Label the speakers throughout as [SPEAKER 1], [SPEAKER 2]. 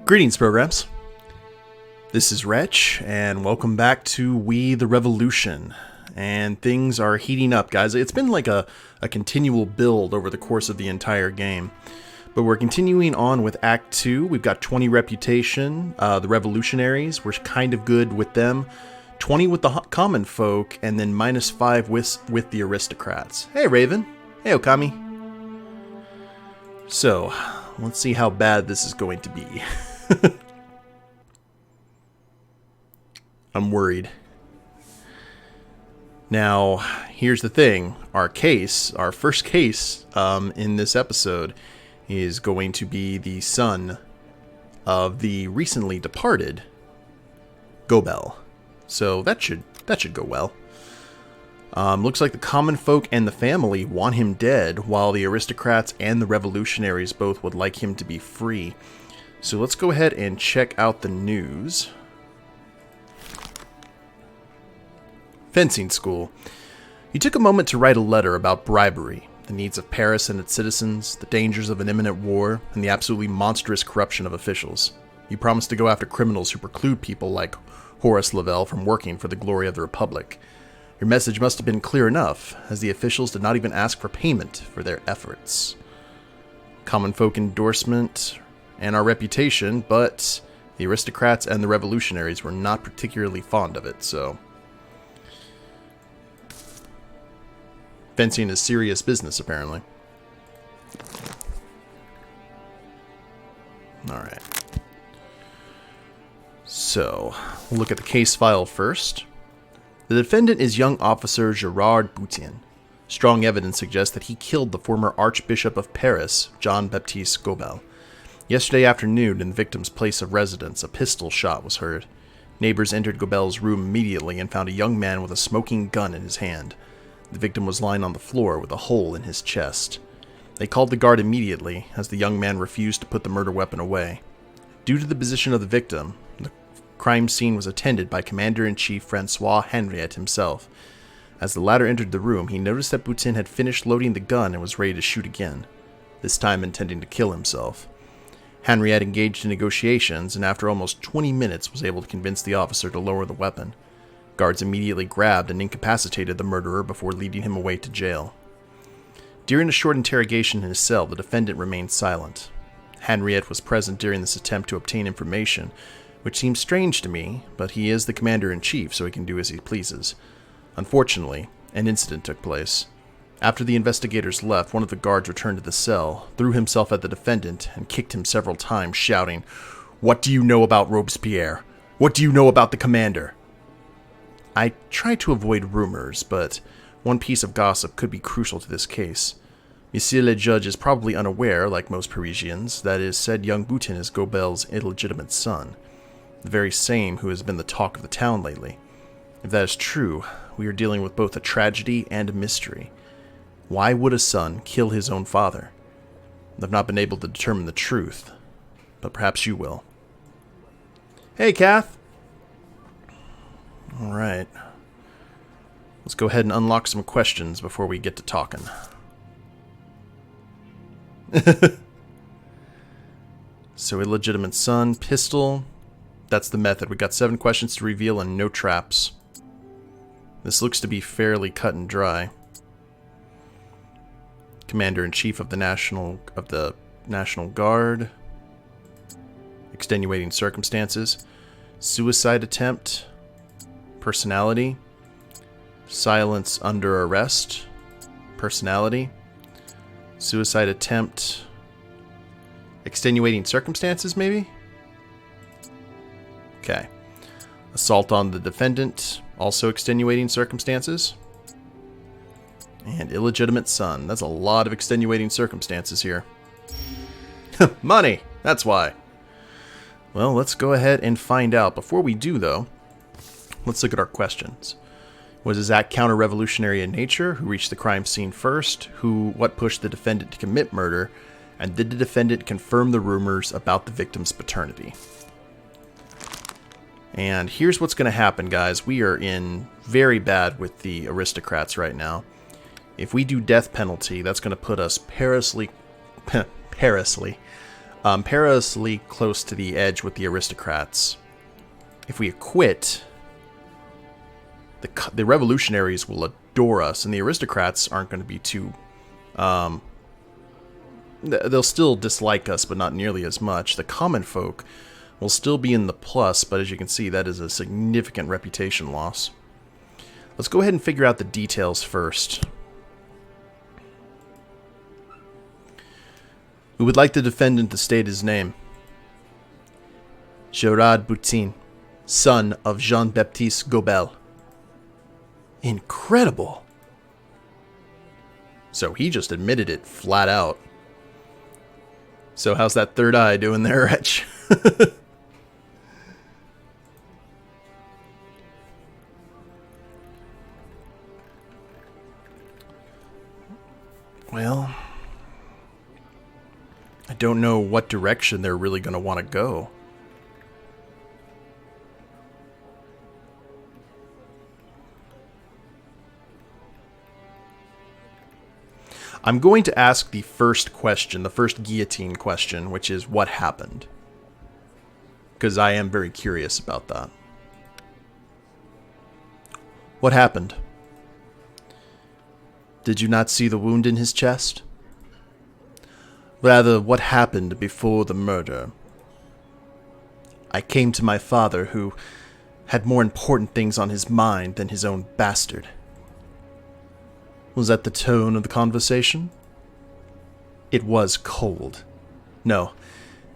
[SPEAKER 1] Greetings, programs. This is Wretch, and welcome back to We the Revolution. And things are heating up, guys. It's been like a continual build over the course of the entire game. But we're continuing on with Act 2. We've got 20 reputation. The revolutionaries, we're kind of good with them. 20 with the common folk, and then -5 with the aristocrats. Hey, Raven. Hey, Okami. So, let's see how bad this is going to be. I'm worried. Now, here's the thing. Our first case in this episode is going to be the son of the recently departed Gobel. So that should go well. Looks like the common folk and the family want him dead, while the aristocrats and the revolutionaries both would like him to be free. So let's go ahead and check out the news. Fencing school. He took a moment to write a letter about bribery, the needs of Paris and its citizens, the dangers of an imminent war, and the absolutely monstrous corruption of officials. He promised to go after criminals who preclude people like Horace Lavelle from working for the glory of the Republic. Your message must have been clear enough, as the officials did not even ask for payment for their efforts. Common folk endorsement and our reputation, but the aristocrats and the revolutionaries were not particularly fond of it, so... Fencing is serious business, apparently. Alright. So, we'll look at the case file first. The defendant is young officer Gerard Boutin. Strong evidence suggests that he killed the former Archbishop of Paris, Jean-Baptiste Gobel. Yesterday afternoon, in the victim's place of residence, a pistol shot was heard. Neighbors entered Gobel's room immediately and found a young man with a smoking gun in his hand. The victim was lying on the floor with a hole in his chest. They called the guard immediately, as the young man refused to put the murder weapon away. Due to the position of the victim, the crime scene was attended by Commander-in-Chief Francois Hanriot himself. As the latter entered the room, he noticed that Boutin had finished loading the gun and was ready to shoot again, this time intending to kill himself. Hanriot engaged in negotiations, and after almost 20 minutes was able to convince the officer to lower the weapon. Guards immediately grabbed and incapacitated the murderer before leading him away to jail. During a short interrogation in his cell, the defendant remained silent. Hanriot was present during this attempt to obtain information, which seems strange to me, but he is the commander-in-chief, so he can do as he pleases. Unfortunately, an incident took place. After the investigators left, one of the guards returned to the cell, threw himself at the defendant, and kicked him several times, shouting, "What do you know about Robespierre? What do you know about the commander?" I try to avoid rumors, but one piece of gossip could be crucial to this case. Monsieur le Judge is probably unaware, like most Parisians, that is said young Boutin is Gobel's illegitimate son, the very same who has been the talk of the town lately. If that is true, we are dealing with both a tragedy and a mystery. Why would a son kill his own father? I've not been able to determine the truth, but perhaps you will. Hey, Kath! Alright. Let's go ahead and unlock some questions before we get to talking. So, illegitimate son, pistol. That's the method. We got 7 questions to reveal and no traps. This looks to be fairly cut and dry. Commander-in-Chief of the National Guard. Extenuating circumstances. Suicide attempt. Personality. Silence under arrest. Personality. Suicide attempt. Extenuating circumstances, maybe? Okay. Assault on the defendant. Also extenuating circumstances. And illegitimate son. That's a lot of extenuating circumstances here. Money! That's why. Well, let's go ahead and find out. Before we do, though, let's look at our questions. Was his act counter-revolutionary in nature? Who reached the crime scene first? What pushed the defendant to commit murder? And did the defendant confirm the rumors about the victim's paternity? And here's what's going to happen, guys. We are in very bad with the aristocrats right now. If we do death penalty, that's going to put us perilously perilously close to the edge with the aristocrats. If we acquit, the revolutionaries will adore us, and the aristocrats aren't going to be too... they'll still dislike us, but not nearly as much. The common folk will still be in the plus, but as you can see, that is a significant reputation loss. Let's go ahead and figure out the details first. We would like the defendant to state his name. Gerard Boutin, son of Jean-Baptiste Gobel. Incredible! So he just admitted it flat out. So how's that third eye doing there, Wretch? Well, I don't know what direction they're really going to want to go. I'm going to ask the first question, the first guillotine question, which is what happened? Because I am very curious about that. What happened? Did you not see the wound in his chest? Rather, what happened before the murder? I came to my father, who had more important things on his mind than his own bastard. Was that the tone of the conversation? It was cold. No,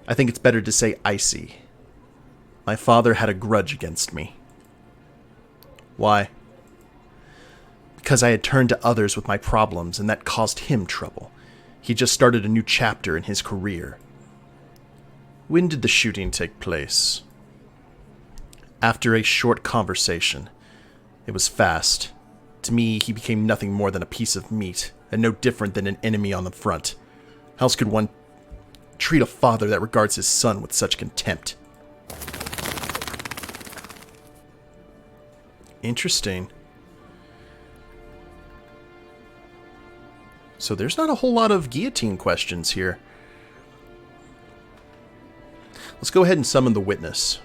[SPEAKER 1] I think it's better to say icy. My father had a grudge against me. Why? Because I had turned to others with my problems, and that caused him trouble. He just started a new chapter in his career. When did the shooting take place? After a short conversation. It was fast. To me, he became nothing more than a piece of meat, and no different than an enemy on the front. How else could one treat a father that regards his son with such contempt? Interesting. So there's not a whole lot of guillotine questions here. Let's go ahead and summon the witness.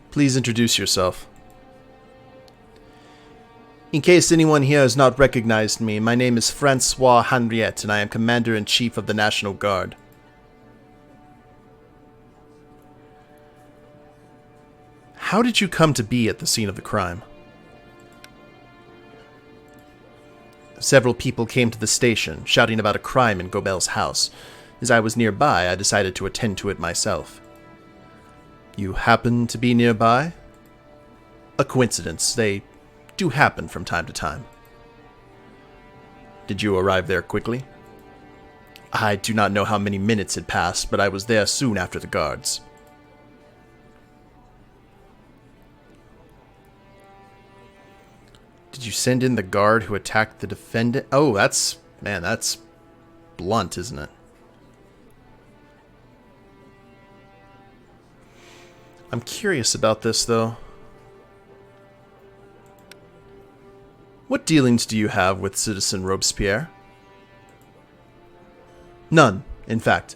[SPEAKER 1] Please introduce yourself. In case anyone here has not recognized me, my name is Francois Hanriot, and I am Commander-in-Chief of the National Guard. How did you come to be at the scene of the crime? Several people came to the station, shouting about a crime in Gobel's house. As I was nearby, I decided to attend to it myself. You happened to be nearby? A coincidence. They do happen from time to time. Did you arrive there quickly? I do not know how many minutes had passed, but I was there soon after the guards. Did you send in the guard who attacked the defendant? Oh, that's blunt, isn't it? I'm curious about this, though. What dealings do you have with Citizen Robespierre? None, in fact.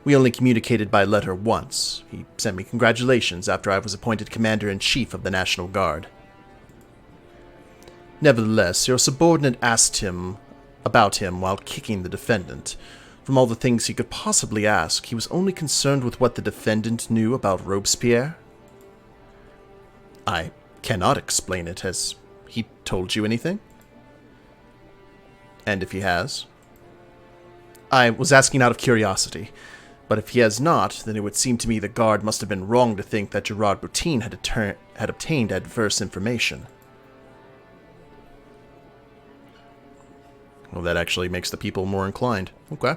[SPEAKER 1] We only communicated by letter once. He sent me congratulations after I was appointed Commander-in-Chief of the National Guard. Nevertheless, your subordinate asked him about him while kicking the defendant. From all the things he could possibly ask, he was only concerned with what the defendant knew about Robespierre. I cannot explain it. Has he told you anything? And if he has? I was asking out of curiosity, but if he has not, then it would seem to me the guard must have been wrong to think that Gerard Boutin had obtained adverse information. Well, that actually makes the people more inclined. Okay.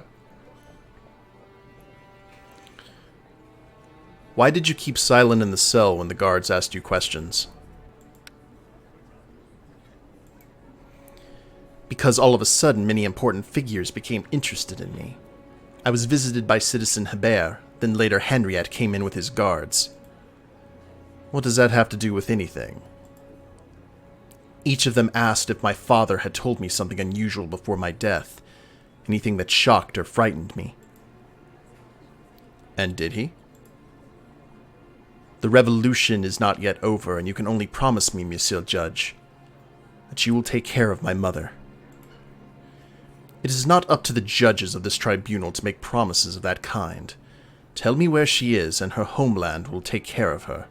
[SPEAKER 1] Why did you keep silent in the cell when the guards asked you questions? Because all of a sudden many important figures became interested in me. I was visited by Citizen Hebert, then later Hanriot came in with his guards. What does that have to do with anything? Each of them asked if my father had told me something unusual before my death, anything that shocked or frightened me. And did he? The revolution is not yet over, and you can only promise me, Monsieur Judge, that you will take care of my mother. It is not up to the judges of this tribunal to make promises of that kind. Tell me where she is, and her homeland will take care of her.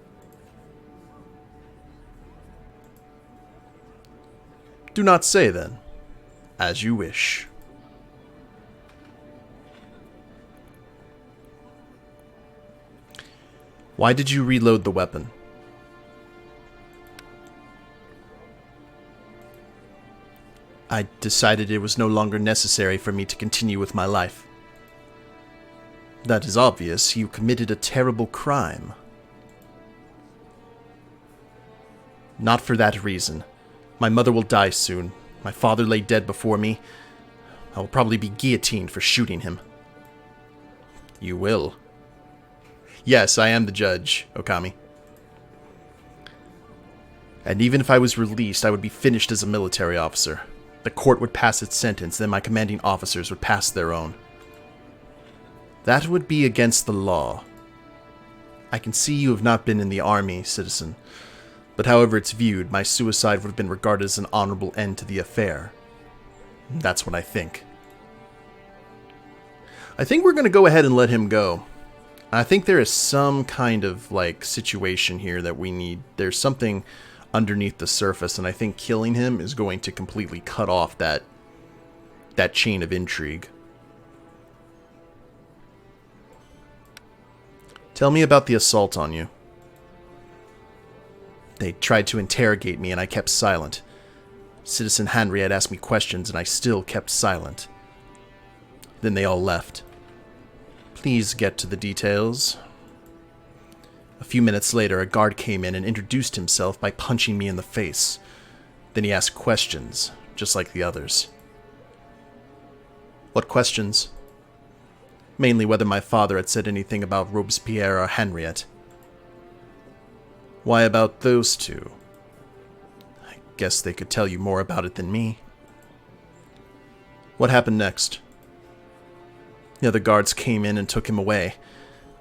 [SPEAKER 1] Do not say, then. As you wish. Why did you reload the weapon? I decided it was no longer necessary for me to continue with my life. That is obvious. You committed a terrible crime. Not for that reason. My mother will die soon. My father lay dead before me. I will probably be guillotined for shooting him. You will. Yes, I am the judge, Okami. And even if I was released, I would be finished as a military officer. The court would pass its sentence, then my commanding officers would pass their own. That would be against the law. I can see you have not been in the army, citizen, but however it's viewed, my suicide would have been regarded as an honorable end to the affair. That's what I think. I think we're going to go ahead and let him go. I think there is some kind of, situation here that we need. There's something underneath the surface, and I think killing him is going to completely cut off that chain of intrigue. Tell me about the assault on you. They tried to interrogate me, and I kept silent. Citizen Hanriot asked me questions, and I still kept silent. Then they all left. Please get to the details. A few minutes later, a guard came in and introduced himself by punching me in the face. Then he asked questions, just like the others. What questions? Mainly whether my father had said anything about Robespierre or Hanriot. Why about those two? I guess they could tell you more about it than me. What happened next? The other guards came in and took him away.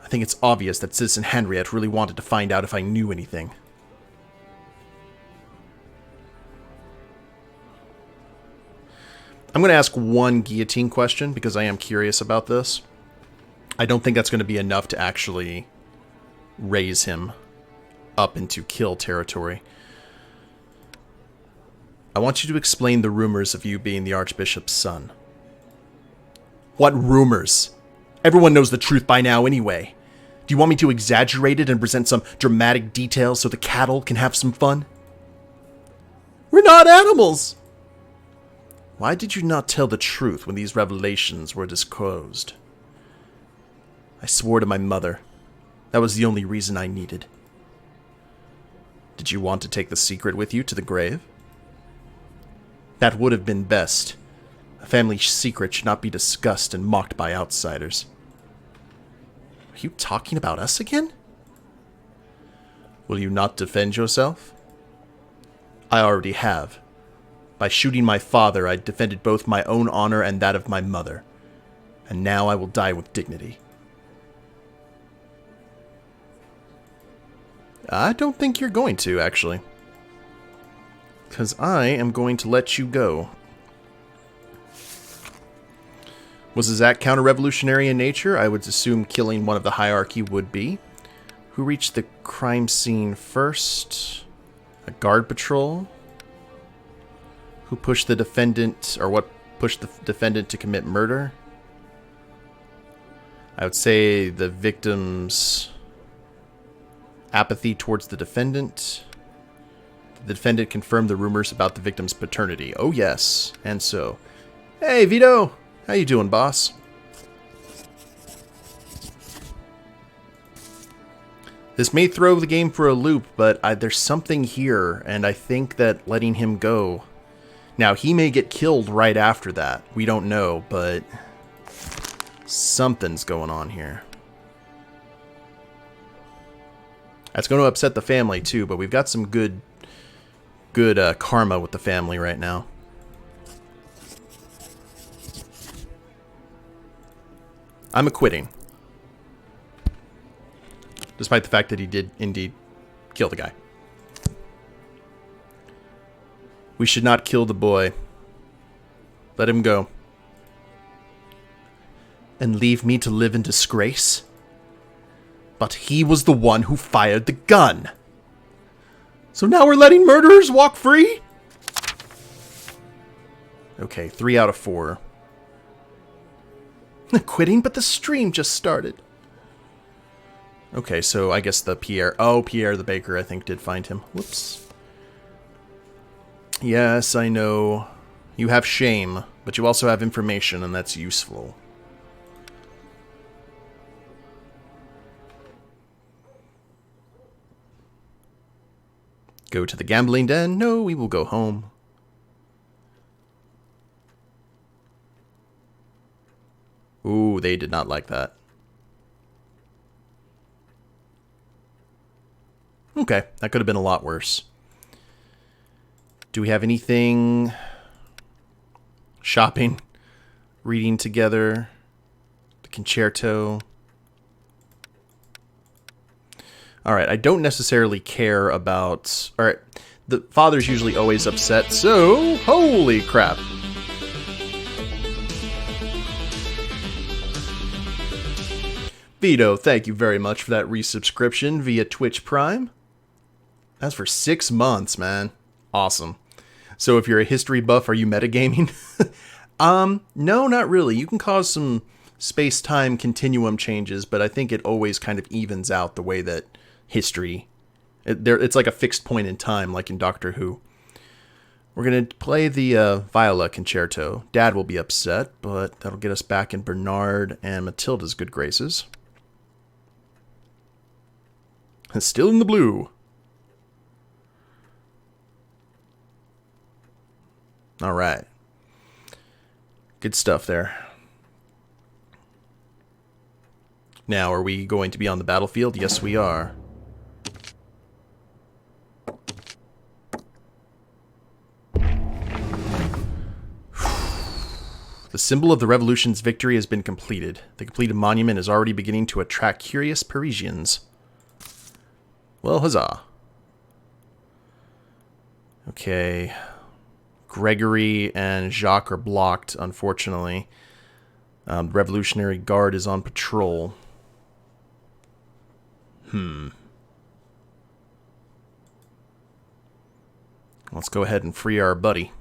[SPEAKER 1] I think it's obvious that Citizen Hanriot really wanted to find out if I knew anything. I'm going to ask one guillotine question because I am curious about this. I don't think that's going to be enough to actually raise him up into kill territory. I want you to explain the rumors of you being the Archbishop's son. What rumors? Everyone knows the truth by now anyway. Do you want me to exaggerate it and present some dramatic details so the cattle can have some fun? We're not animals! Why did you not tell the truth when these revelations were disclosed? I swore to my mother. That was the only reason I needed. Did you want to take the secret with you to the grave? That would have been best. A family secret should not be discussed and mocked by outsiders. Are you talking about us again? Will you not defend yourself? I already have. By shooting my father, I defended both my own honor and that of my mother. And now I will die with dignity. I don't think you're going to, actually. Because I am going to let you go. Was his act counter-revolutionary in nature? I would assume killing one of the hierarchy would be. Who reached the crime scene first? A guard patrol? Who pushed the defendant, or what pushed the defendant to commit murder? I would say the victim's apathy towards the defendant. The defendant confirmed the rumors about the victim's paternity. Oh yes, and so. Hey Vito! How you doing, boss? This may throw the game for a loop, but there's something here, and I think that letting him go... Now, he may get killed right after that. We don't know, but... something's going on here. That's going to upset the family, too, but we've got some good good karma with the family right now. I'm acquitting. Despite the fact that he did indeed kill the guy. We should not kill the boy. Let him go. And leave me to live in disgrace? But he was the one who fired the gun. So now we're letting murderers walk free? Okay, 3 out of 4. Quitting, but the stream just started. Okay, so I guess the Pierre... Oh, Pierre the baker, I think, did find him. Whoops. Yes, I know. You have shame, but you also have information, and that's useful. Go to the gambling den? No, we will go home. Ooh, they did not like that. Okay, that could have been a lot worse. Do we have anything? Shopping, reading together, the concerto. Alright, I don't necessarily care about... Alright, the father's usually always upset, so... Holy crap. Vito, thank you very much for that resubscription via Twitch Prime. That's for 6 months, man. Awesome. So if you're a history buff, are you metagaming? No, not really. You can cause some space-time continuum changes, but I think it always kind of evens out the way that history... It's like a fixed point in time, like in Doctor Who. We're going to play the Viola Concerto. Dad will be upset, but that'll get us back in Bernard and Matilda's good graces. And still in the blue. All right. Good stuff there. Now, are we going to be on the battlefield? Yes, we are. The symbol of the revolution's victory has been completed. The completed monument is already beginning to attract curious Parisians. Well, huzzah. Okay. Gregory and Jacques are blocked, unfortunately. The Revolutionary Guard is on patrol. Let's go ahead and free our buddy.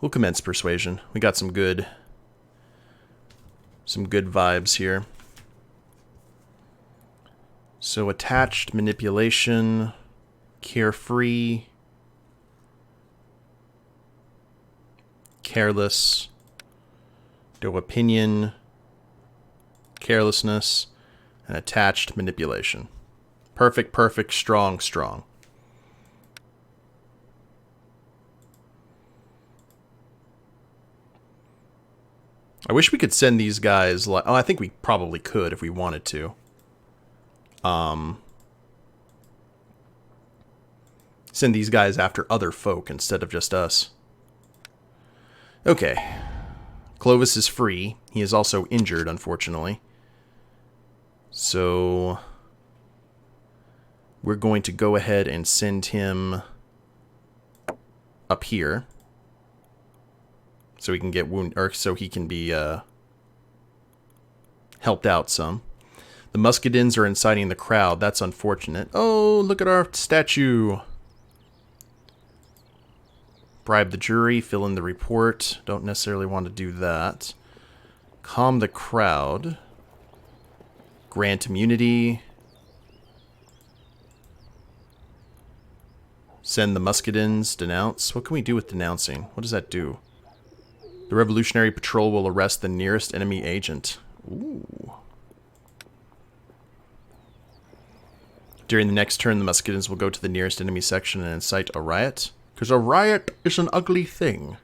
[SPEAKER 1] We'll commence persuasion. We got some good vibes here. So attached, manipulation, carefree, careless, no opinion, carelessness, and attached manipulation. Perfect, perfect, strong, strong. I wish we could send these guys... Oh, I think we probably could if we wanted to. Send these guys after other folk instead of just us. Okay. Clovis is free. He is also injured, unfortunately. So... we're going to go ahead and send him up here. So he can get or so he can be helped out some. The Muscadins are inciting the crowd. That's unfortunate. Oh, look at our statue. Bribe the jury, fill in the report. Don't necessarily want to do that. Calm the crowd. Grant immunity. Send the Muscadins. Denounce. What can we do with denouncing? What does that do? The Revolutionary Patrol will arrest the nearest enemy agent. Ooh. During the next turn, the Muscadins will go to the nearest enemy section and incite a riot. Because a riot is an ugly thing.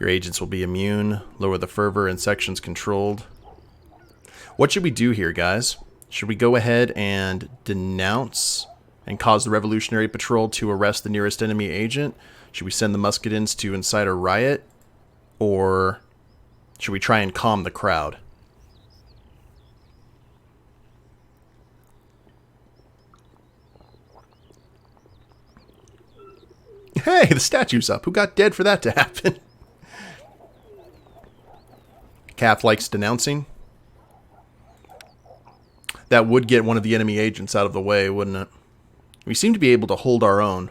[SPEAKER 1] Your agents will be immune. Lower the fervor in sections controlled. What should we do here, guys? Should we go ahead and denounce and cause the Revolutionary Patrol to arrest the nearest enemy agent? Should we send the Muscadins to incite a riot? Or should we try and calm the crowd? Hey, the statue's up. Who got dead for that to happen? Kath likes denouncing. That would get one of the enemy agents out of the way, wouldn't it? We seem to be able to hold our own.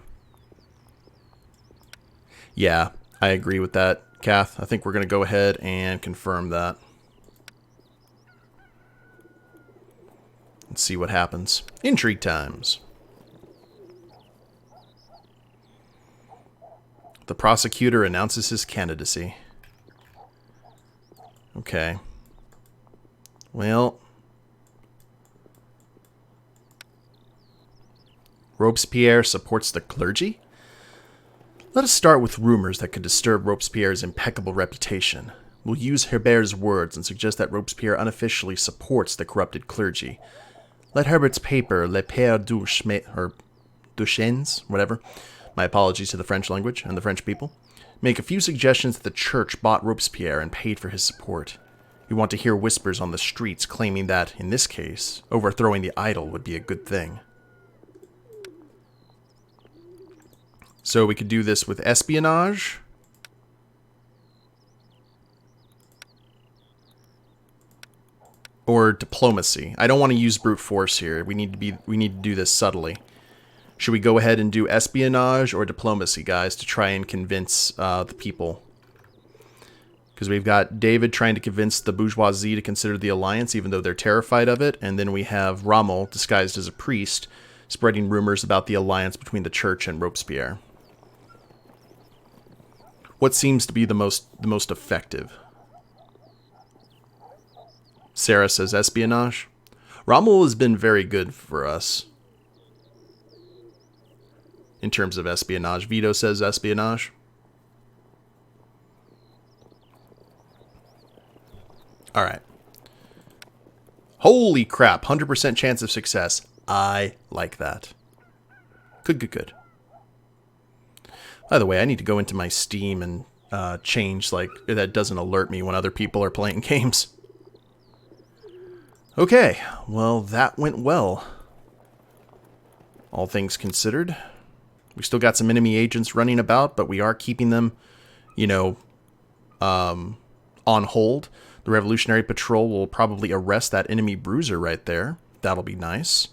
[SPEAKER 1] Yeah, I agree with that, Kath. I think we're going to go ahead and confirm that. Let's see what happens. Intrigue times. The prosecutor announces his candidacy. Okay. Well, Robespierre supports the clergy? Let us start with rumors that could disturb Robespierre's impeccable reputation. We'll use Herbert's words and suggest that Robespierre unofficially supports the corrupted clergy. Let Herbert's paper, Le Père Duchesne's, whatever, my apologies to the French language and the French people, make a few suggestions that the church bought Robespierre and paid for his support. We want to hear whispers on the streets claiming that, in this case, overthrowing the idol would be a good thing. So we could do this with espionage. Or diplomacy. I don't want to use brute force here. We need to do this subtly. Should we go ahead and do espionage or diplomacy, guys, to try and convince the people? Because we've got David trying to convince the bourgeoisie to consider the alliance, even though they're terrified of it. And then we have Rommel, disguised as a priest, spreading rumors about the alliance between the church and Robespierre. What seems to be the most effective? Sarah says espionage. Rommel has been very good for us in terms of espionage. Vito says espionage. Alright. Holy crap, 100% chance of success. I like that. Good. By the way, I need to go into my Steam and change, like, that doesn't alert me when other people are playing games. Okay, well, that went well. All things considered. We still got some enemy agents running about, but we are keeping them, you know, on hold. The Revolutionary Patrol will probably arrest that enemy bruiser right there. That'll be nice.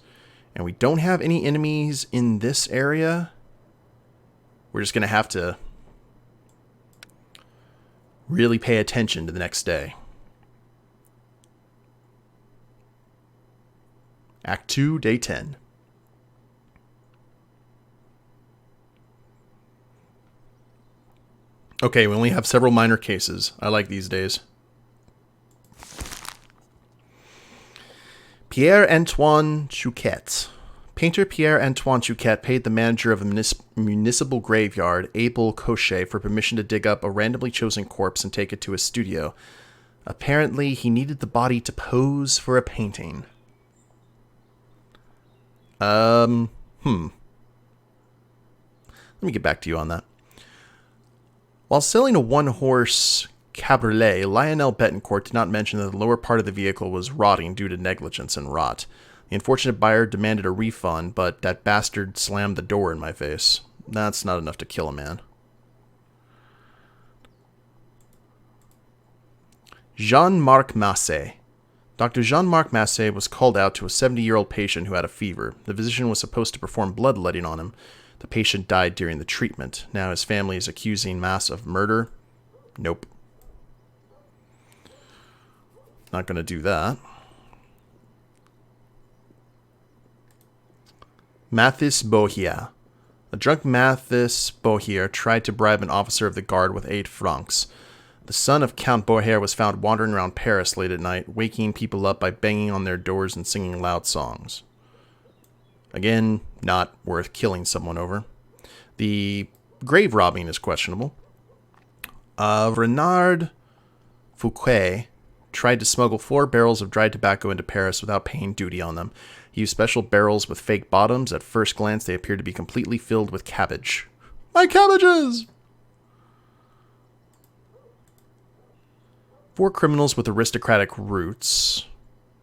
[SPEAKER 1] And we don't have any enemies in this area. We're just going to have to really pay attention to the next day. Act 2, Day 10. Okay, we only have several minor cases. I like these days. Pierre-Antoine Chouquet. Painter Pierre-Antoine Chouquet paid the manager of a municipal graveyard, Abel Cochet, for permission to dig up a randomly chosen corpse and take it to his studio. Apparently, he needed the body to pose for a painting. Let me get back to you on that. While selling a one-horse cabriolet, Lionel Betancourt did not mention that the lower part of the vehicle was rotting due to negligence and rot. The unfortunate buyer demanded a refund, but that bastard slammed the door in my face. That's not enough to kill a man. Jean-Marc Massé. Dr. Jean-Marc Massé was called out to a 70-year-old patient who had a fever. The physician was supposed to perform bloodletting on him. The patient died during the treatment. Now his family is accusing Mass of murder. Nope. Not going to do that. Mathis Bohier. A drunk Mathis Bohier tried to bribe an officer of the guard with 8 francs. The son of Count Bohier was found wandering around Paris late at night, waking people up by banging on their doors and singing loud songs. Again, not worth killing someone over. The grave robbing is questionable. Renard Fouquet tried to smuggle 4 barrels of dried tobacco into Paris without paying duty on them. He used special barrels with fake bottoms. At first glance, they appeared to be completely filled with cabbage. My cabbages! 4 criminals with aristocratic roots,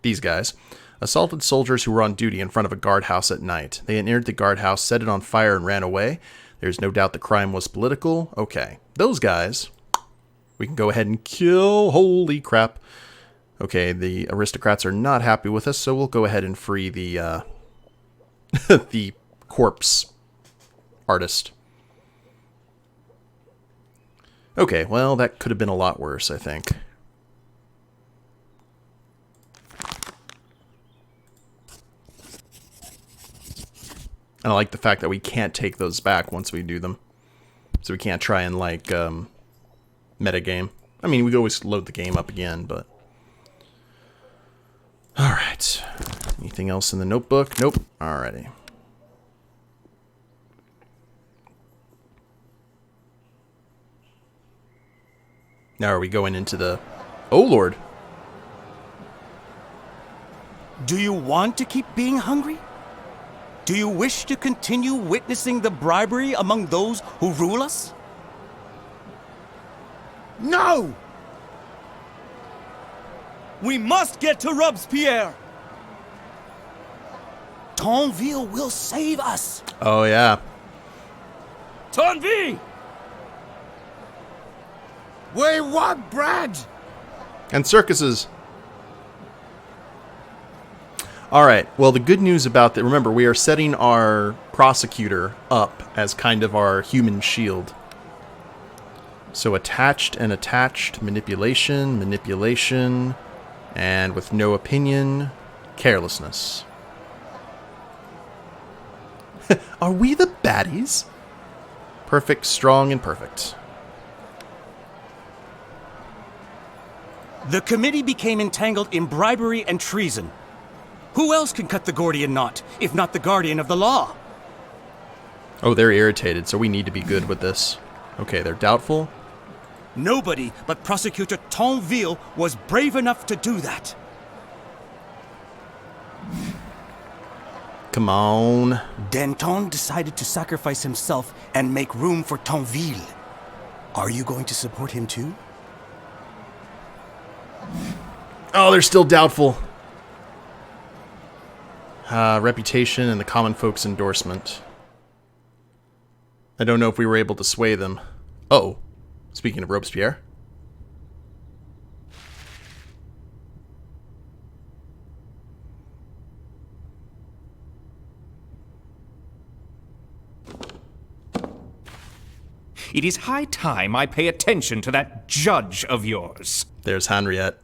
[SPEAKER 1] these guys, assaulted soldiers who were on duty in front of a guardhouse at night. They entered the guardhouse, set it on fire, and ran away. There's no doubt the crime was political. Okay, those guys, we can go ahead and kill. Holy crap. Okay, the aristocrats are not happy with us, so we'll go ahead and free the, the corpse artist. Okay, well, that could have been a lot worse, I think. And I like the fact that we can't take those back once we do them. So we can't try and, like, metagame. I mean, we could always load the game up again, but... Alright. Anything else in the notebook? Nope. Alrighty. Now are we going into the... Oh, Lord.
[SPEAKER 2] Do you want to keep being hungry? Do you wish to continue witnessing the bribery among those who rule us?
[SPEAKER 3] No! We must get to Robespierre!
[SPEAKER 2] Tonville will save us!
[SPEAKER 1] Oh, yeah.
[SPEAKER 3] Tonville! We want bread!
[SPEAKER 1] And circuses. Alright, well, the good news about that, remember, we are setting our prosecutor up as kind of our human shield. So attached and attached, manipulation, manipulation, and with no opinion, carelessness. Are we the baddies? Perfect, strong, and perfect.
[SPEAKER 2] The committee became entangled in bribery and treason. Who else can cut the Gordian knot, if not the guardian of the law?
[SPEAKER 1] Oh, they're irritated, so we need to be good with this. Okay, they're doubtful.
[SPEAKER 2] Nobody but Prosecutor Tonville was brave enough to do that.
[SPEAKER 1] Come on.
[SPEAKER 2] Danton decided to sacrifice himself and make room for Tonville. Are you going to support him too?
[SPEAKER 1] Oh, they're still doubtful. Reputation and the common folks' endorsement. I don't know if we were able to sway them. Oh, speaking of Robespierre.
[SPEAKER 4] It is high time I pay attention to that judge of yours.
[SPEAKER 1] There's Hanriot.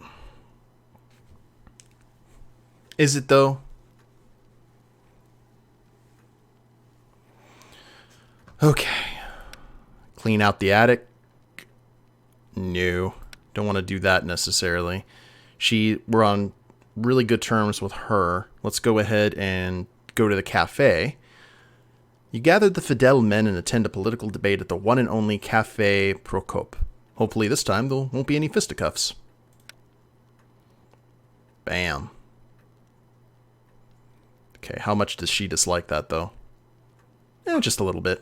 [SPEAKER 1] Is it, though? Okay. Clean out the attic. No. Don't want to do that necessarily. We're on really good terms with her. Let's go ahead and go to the cafe. You gathered the Fidel men and attend a political debate at the one and only Café Procope. Hopefully this time there won't be any fisticuffs. Bam. Okay, how much does she dislike that, though? Just a little bit.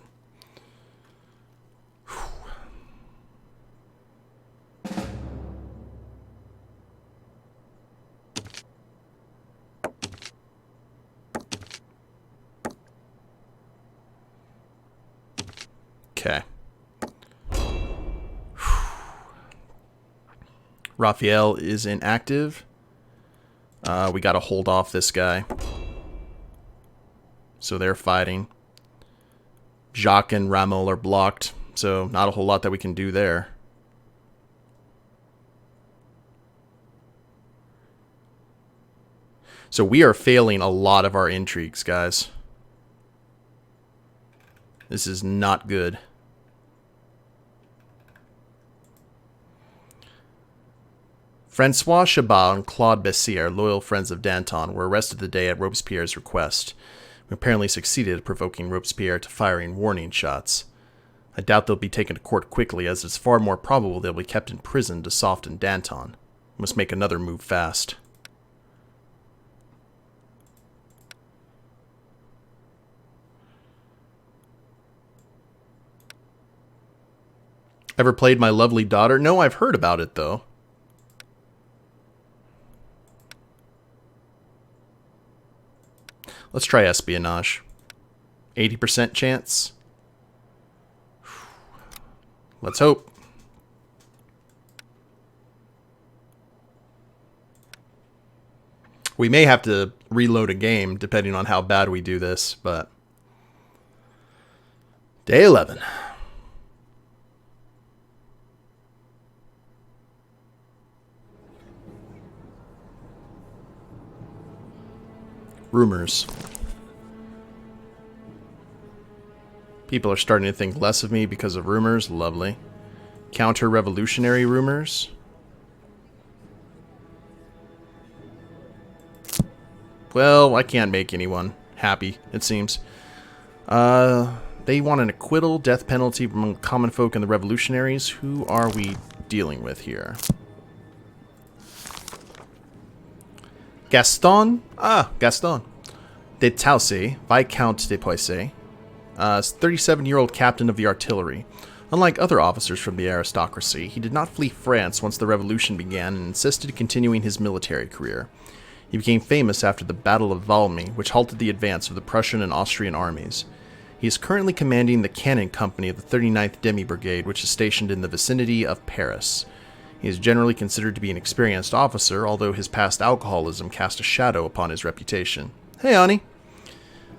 [SPEAKER 1] Okay. Raphael is inactive. We gotta hold off this guy. So they're fighting. Jacques and Ramel are blocked, so not a whole lot that we can do there. So we are failing a lot of our intrigues, guys. This is not good. Francois Chabat and Claude Bessier, loyal friends of Danton, were arrested today at Robespierre's request. We apparently succeeded at provoking Robespierre to firing warning shots. I doubt they'll be taken to court quickly, as it's far more probable they'll be kept in prison to soften Danton. Must make another move fast. Ever played My Lovely Daughter? No, I've heard about it, though. Let's try espionage. 80% chance. Let's hope. We may have to reload a game depending on how bad we do this, but... Day 11. Rumors. People are starting to think less of me because of rumors. Lovely. Counter-revolutionary rumors. Well, I can't make anyone happy, it seems. They want an acquittal, death penalty among common folk and the revolutionaries. Who are we dealing with here? Gaston? Ah, Gaston. De Taussé, Viscount de Poissy, 37-year-old captain of the artillery. Unlike other officers from the aristocracy, he did not flee France once the revolution began and insisted continuing his military career. He became famous after the Battle of Valmy, which halted the advance of the Prussian and Austrian armies. He is currently commanding the cannon company of the 39th Demi Brigade, which is stationed in the vicinity of Paris. He is generally considered to be an experienced officer, although his past alcoholism cast a shadow upon his reputation. Hey, Ani.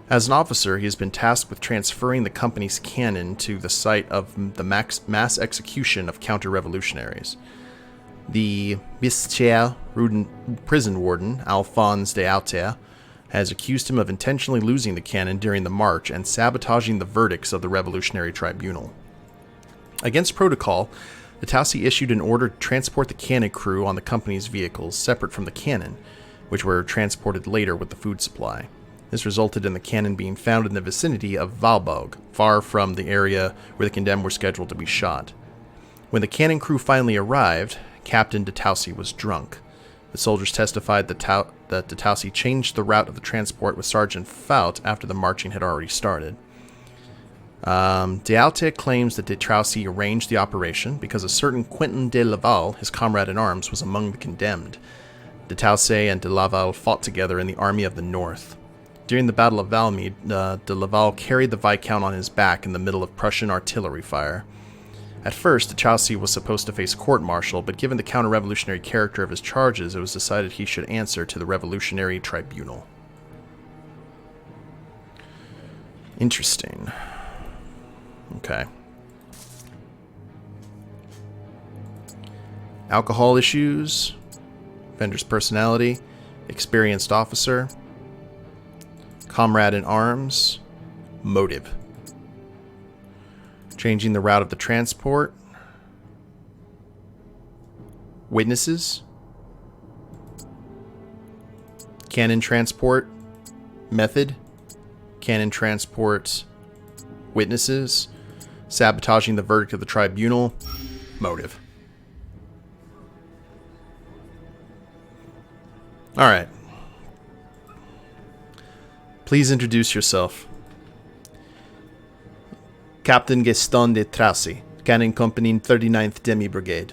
[SPEAKER 1] As an officer, he has been tasked with transferring the company's cannon to the site of the mass execution of counter-revolutionaries. The Robespierre prison warden, Alphonse de Alter, has accused him of intentionally losing the cannon during the march and sabotaging the verdicts of the Revolutionary Tribunal. Against protocol, the Taussé issued an order to transport the cannon crew on the company's vehicles separate from the cannon, which were transported later with the food supply. This resulted in the cannon being found in the vicinity of Valbog, far from the area where the condemned were scheduled to be shot. When the cannon crew finally arrived, Captain de Taussé was drunk. The soldiers testified that de Taussé changed the route of the transport with Sergeant Faut after the marching had already started. D'Alte claims that de Taussé arranged the operation because a certain Quentin de Laval, his comrade-in-arms, was among the condemned. De Taussé and de Laval fought together in the Army of the North. During the Battle of Valmy, de Laval carried the Viscount on his back in the middle of Prussian artillery fire. At first, de Taussé was supposed to face court-martial, but given the counter-revolutionary character of his charges, it was decided he should answer to the Revolutionary Tribunal. Interesting. Okay. Alcohol issues, offender's personality, experienced officer, comrade in arms, motive. Changing the route of the transport, witnesses, cannon transport, method, cannon transport, witnesses, sabotaging the verdict of the tribunal, motive. Alright. Please introduce yourself. Captain Gaston de Taussé, Cannon Company 39th Demi Brigade.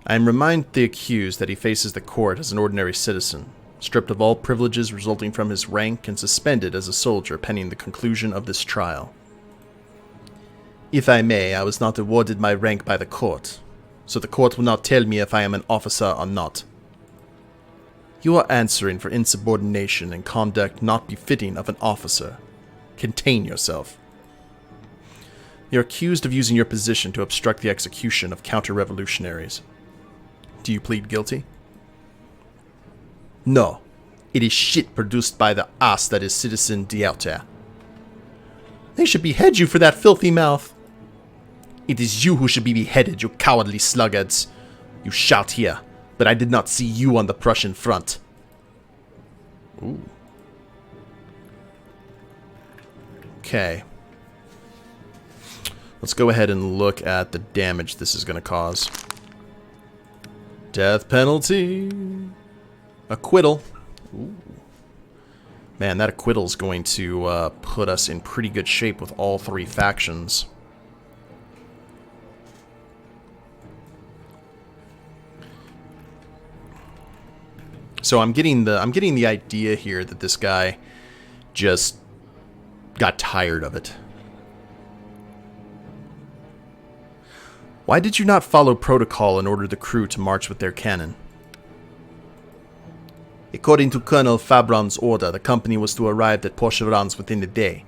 [SPEAKER 1] I am reminded the accused that he faces the court as an ordinary citizen, stripped of all privileges resulting from his rank and suspended as a soldier pending the conclusion of this trial. If I may, I was not awarded my rank by the court, so the court will not tell me if I am an officer or not. You are answering for insubordination and conduct not befitting of an officer. Contain yourself. You're accused of using your position to obstruct the execution of counter-revolutionaries. Do you plead guilty? No. It is shit produced by the ass that is Citizen D'Alter. They should behead you for that filthy mouth. It is you who should be beheaded, you cowardly sluggards. You shout here, but I did not see you on the Prussian front. Ooh. Okay. Let's go ahead and look at the damage this is going to cause. Death penalty. Acquittal. Ooh. Man, that acquittal's going to put us in pretty good shape with all three factions. So I'm getting the idea here that this guy just got tired of it. Why did you not follow protocol and order the crew to march with their cannon? According to Colonel Fabron's order, the company was to arrive at Pocherans within the day.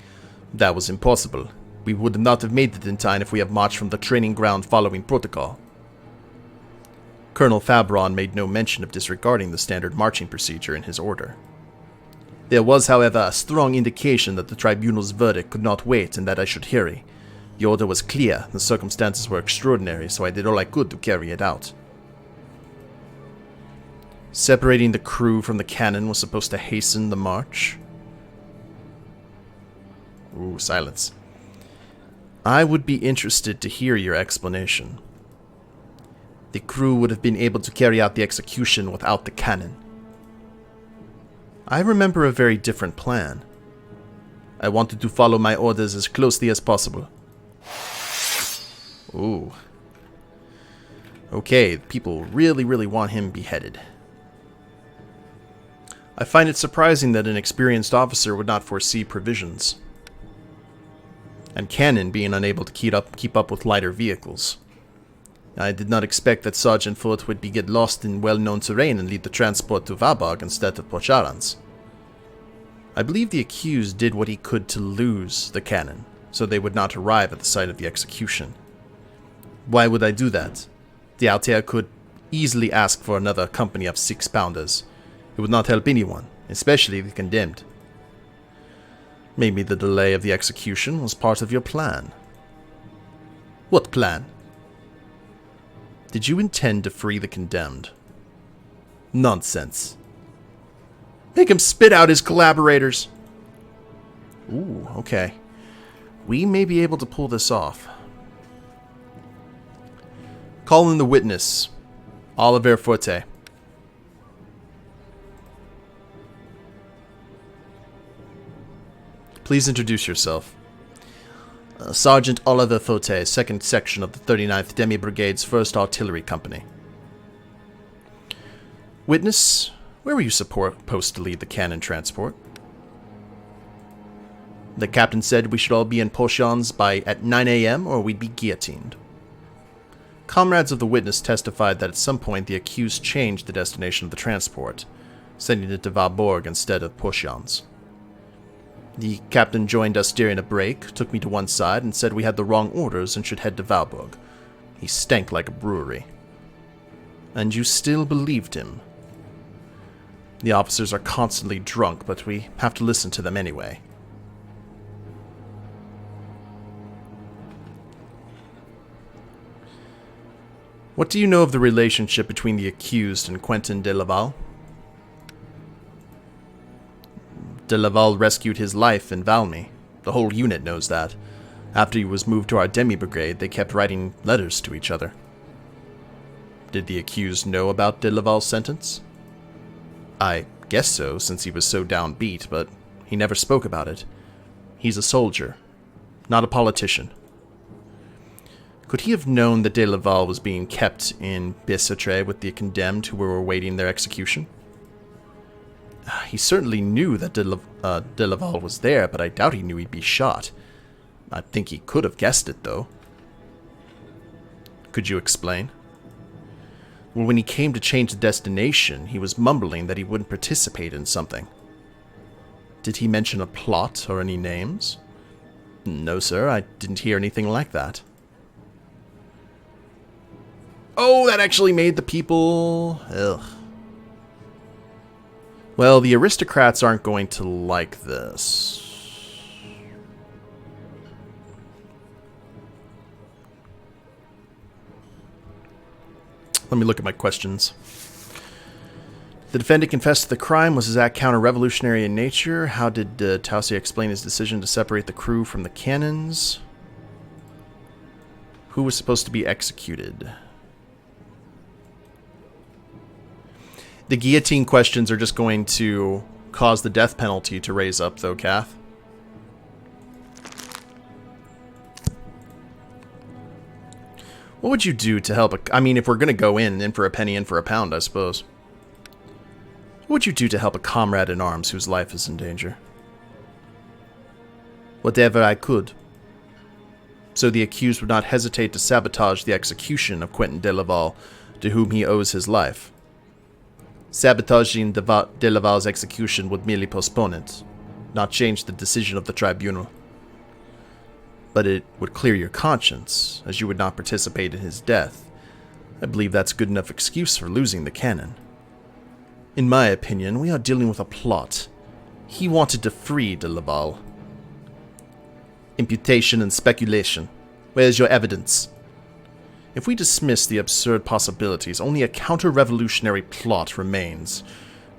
[SPEAKER 1] That was impossible. We would not have made it in time if we had marched from the training ground following protocol. Colonel Fabron made no mention of disregarding the standard marching procedure in his order. There was, however, a strong indication that the tribunal's verdict could not wait and that I should hurry. The order was clear, the circumstances were extraordinary, so I did all I could to carry it out. Separating the crew from the cannon was supposed to hasten the march. Ooh, silence. I would be interested to hear your explanation. The crew would have been able to carry out the execution without the cannon. I remember a very different plan. I wanted to follow my orders as closely as possible. Ooh. Okay, people really want him beheaded. I find it surprising that an experienced officer would not foresee provisions. And cannon being unable to keep up with lighter vehicles. I did not expect that Sergeant Foote would get lost in well-known terrain and lead the transport to Vabog instead of Pocharans. I believe the accused did what he could to lose the cannon, so they would not arrive at the site of the execution. Why would I do that? The Altair could easily ask for another company of 6-pounders. It would not help anyone, especially the condemned. Maybe the delay of the execution was part of your plan. What plan? Did you intend to free the condemned? Nonsense. Make him spit out his collaborators. Ooh, okay. We may be able to pull this off. Call in the witness, Oliver Forte. Please introduce yourself. Sergeant Oliver Forte, 2nd Section of the 39th Demi Brigade's 1st Artillery Company. Witness, where were you supposed to lead the cannon transport? The captain said we should all be in Pochons at 9 a.m. or we'd be guillotined. Comrades of the witness testified that at some point the accused changed the destination of the transport, sending it to Valborg instead of Pochons. The captain joined us during a break, took me to one side, and said we had the wrong orders and should head to Valborg. He stank like a brewery. And you still believed him? The officers are constantly drunk, but we have to listen to them anyway. What do you know of the relationship between the accused and Quentin de Laval? De Laval rescued his life in Valmy. The whole unit knows that. After he was moved to our demi-brigade, they kept writing letters to each other. Did the accused know about de Laval's sentence? I guess so, since he was so downbeat, but he never spoke about it. He's a soldier, not a politician. Could he have known that de Laval was being kept in Bicêtre with the condemned who were awaiting their execution? He certainly knew that de Laval was there, but I doubt he knew he'd be shot. I think he could have guessed it, though. Could you explain? Well, when he came to change the destination, he was mumbling that he wouldn't participate in something. Did he mention a plot or any names? No, sir, I didn't hear anything like that. Oh, that actually made the people... Ugh. Well, the aristocrats aren't going to like this. Let me look at my questions. The defendant confessed to the crime. Was his act counter-revolutionary in nature? How did Tausia explain his decision to separate the crew from the cannons? Who was supposed to be executed? The guillotine questions are just going to cause the death penalty to raise up, though, Kath. What would you do to help I mean, if we're going to go in for a penny, in for a pound, I suppose. What would you do to help a comrade in arms whose life is in danger? Whatever I could. So the accused would not hesitate to sabotage the execution of Quentin de Laval, to whom he owes his life. Sabotaging de Laval's execution would merely postpone it, not change the decision of the tribunal. But it would clear your conscience, as you would not participate in his death. I believe that's good enough excuse for losing the cannon. In my opinion, we are dealing with a plot. He wanted to free de Laval. Imputation and speculation. Where's your evidence? If we dismiss the absurd possibilities, only a counter-revolutionary plot remains.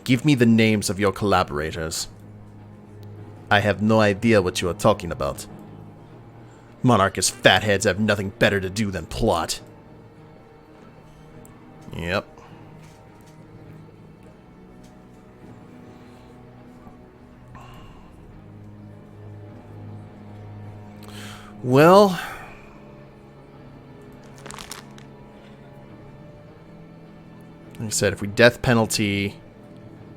[SPEAKER 1] Give me the names of your collaborators. I have no idea what you are talking about. Monarchist fatheads have nothing better to do than plot. Yep. Well, like I said, if we death penalty,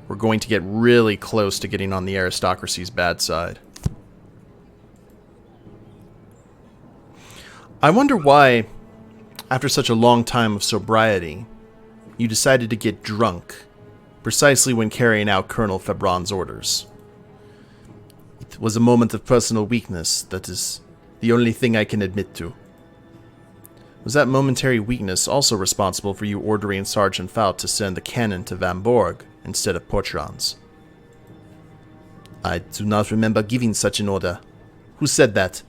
[SPEAKER 1] we're going to get really close to getting on the aristocracy's bad side. I wonder why, after such a long time of sobriety, you decided to get drunk, precisely when carrying out Colonel Febron's orders. It was a moment of personal weakness, that is the only thing I can admit to. Was that momentary weakness also responsible for you ordering Sergeant Fout to send the cannon to Vamborg instead of Portrons? I do not remember giving such an order. Who said that?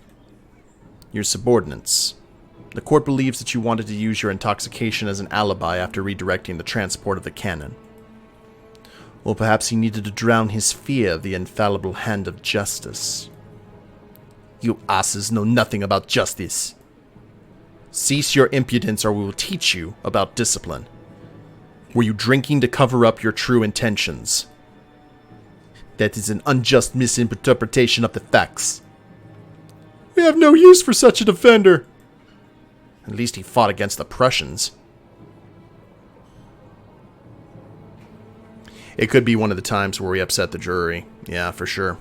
[SPEAKER 1] Your subordinates. The court believes that you wanted to use your intoxication as an alibi after redirecting the transport of the cannon. Or perhaps he needed to drown his fear of the infallible hand of justice. You asses know nothing about justice. Cease your impudence or we will teach you about discipline. Were you drinking to cover up your true intentions? That is an unjust misinterpretation of the facts. We have no use for such a defender. At least he fought against the Prussians. It could be one of the times where we upset the jury. Yeah, for sure.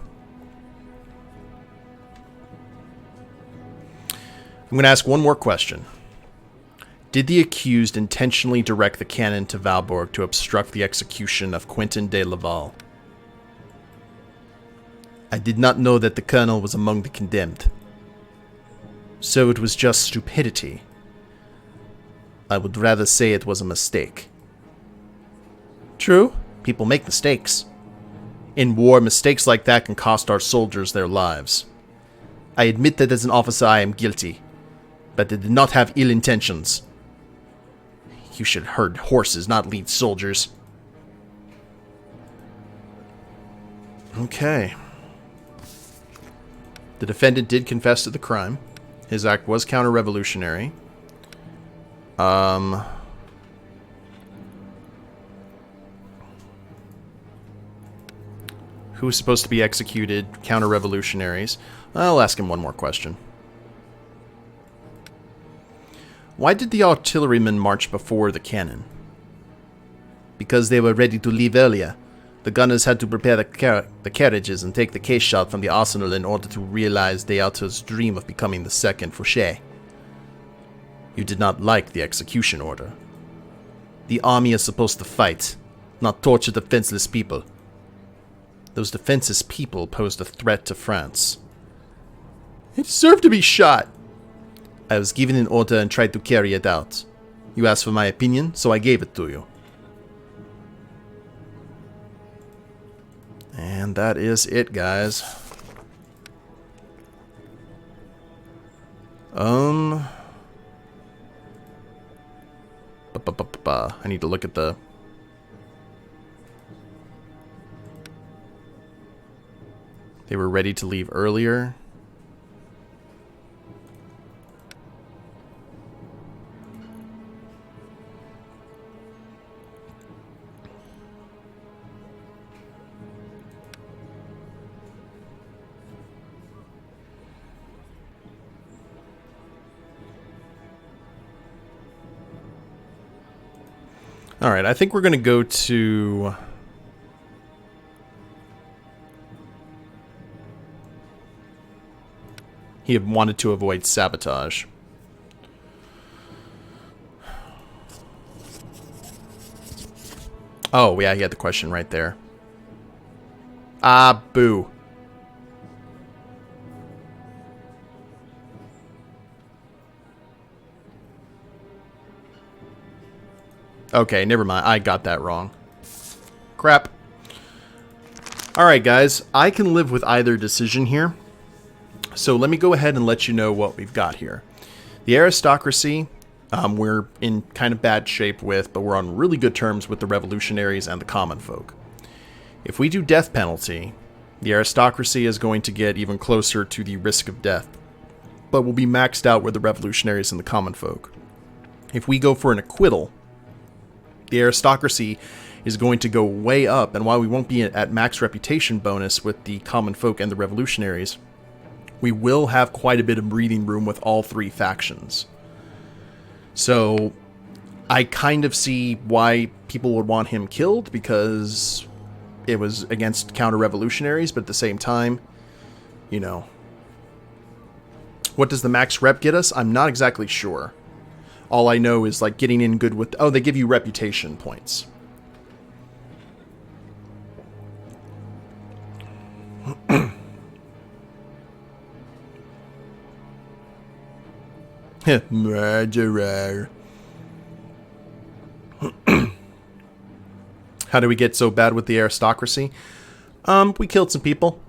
[SPEAKER 1] I'm going to ask one more question. Did the accused intentionally direct the cannon to Valborg to obstruct the execution of Quentin de Laval? I did not know that the colonel was among the condemned. So it was just stupidity. I would rather say it was a mistake. True, people make mistakes. In war, mistakes like that can cost our soldiers their lives. I admit that as an officer I am guilty, but I did not have ill intentions. You should herd horses, not lead soldiers. Okay. The defendant did confess to the crime. His act was counter-revolutionary. Who was supposed to be executed? Counter-revolutionaries. I'll ask him one more question. Why did the artillerymen march before the cannon? Because they were ready to leave earlier. The gunners had to prepare the carriages and take the case shot from the arsenal in order to realize Dealta's dream of becoming the second Fouché. You did not like the execution order. The army is supposed to fight, not torture defenseless people. Those defenseless people posed a threat to France. They deserve to be shot. I was given an order and tried to carry it out. You asked for my opinion, so I gave it to you. And that is it, guys. I need to look at the... They were ready to leave earlier. Alright, I think we're going to go to... He had wanted to avoid sabotage. Oh, yeah, he had the question right there. Ah, boo. Okay, never mind. I got that wrong. Crap. Alright, guys. I can live with either decision here. So let me go ahead and let you know what we've got here. The aristocracy, we're in kind of bad shape with, but we're on really good terms with the revolutionaries and the common folk. If we do death penalty, the aristocracy is going to get even closer to the risk of death, but will be maxed out with the revolutionaries and the common folk. If we go for an acquittal, the aristocracy is going to go way up, and while we won't be at max reputation bonus with the common folk and the revolutionaries, we will have quite a bit of breathing room with all three factions. So I kind of see why people would want him killed, because it was against counter-revolutionaries, but at the same time, you know. What does the max rep get us? I'm not exactly sure. All I know is, like, getting in good with... Oh, they give you reputation points. Murderer. How do we get so bad with the aristocracy? We killed some people.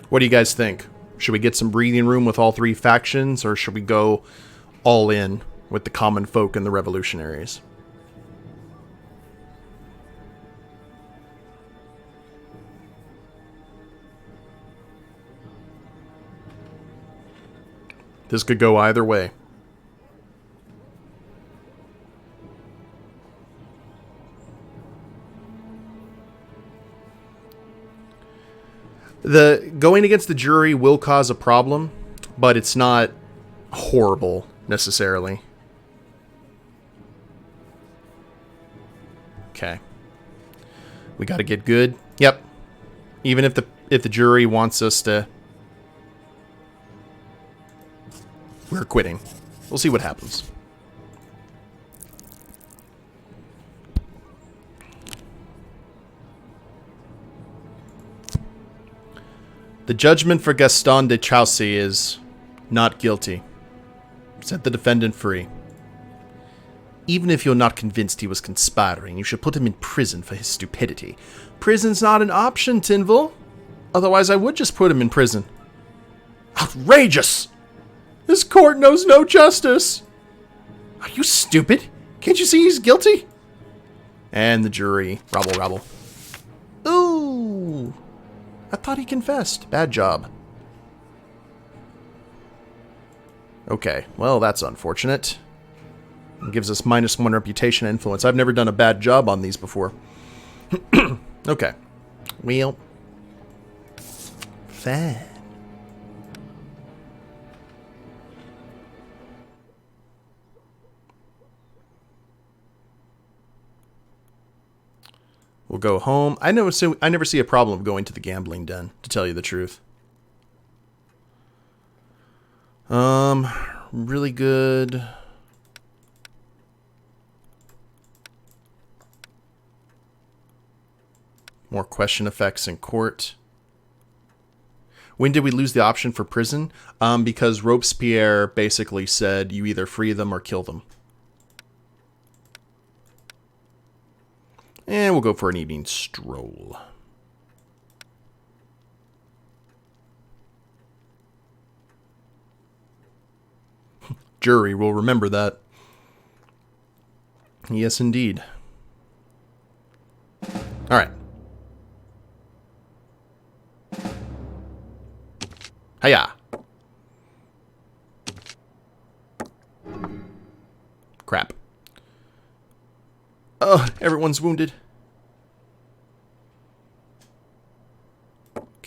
[SPEAKER 1] What do you guys think? Should we get some breathing room with all three factions, or should we go all in with the common folk and the revolutionaries? This could go either way. The going against the jury will cause a problem, but it's not horrible necessarily. Okay. We got to get good. Yep. Even if the jury wants us to, we're quitting. We'll see what happens. The judgment for Gaston de Chaussee is not guilty. Set the defendant free. Even if you're not convinced he was conspiring, you should put him in prison for his stupidity. Prison's not an option, Tinville. Otherwise, I would just put him in prison. Outrageous! This court knows no justice. Are you stupid? Can't you see he's guilty? And the jury. Robble, robble. Ooh. I thought he confessed. Bad job. Okay, well, that's unfortunate. It gives us -1 reputation influence. I've never done a bad job on these before. Okay. Well. Fine. We'll go home. I never see a problem of going to the gambling den, to tell you the truth. Really good. More question effects in court. When did we lose the option for prison? Because Robespierre basically said you either free them or kill them. And we'll go for an evening stroll. Jury will remember that. Yes, indeed. All right. Hiya. Crap. Everyone's wounded.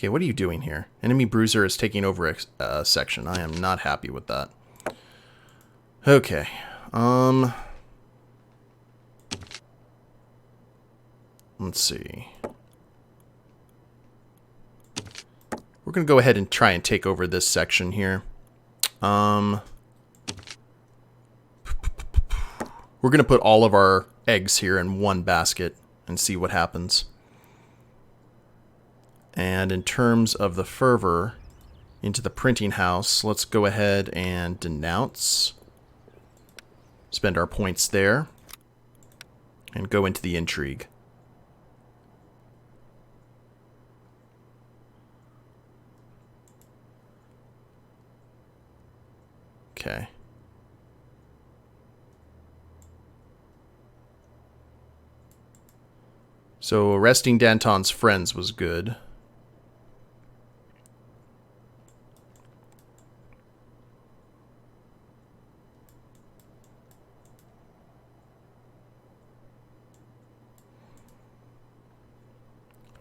[SPEAKER 1] Okay, what are you doing here? Enemy bruiser is taking over a section. I am not happy with that. Okay. Let's see. We're going to go ahead and try and take over this section here. We're going to put all of our eggs here in one basket and see what happens. And in terms of the fervor into the printing house, let's go ahead and denounce. Spend our points there. And go into the intrigue. Okay. So arresting Danton's friends was good.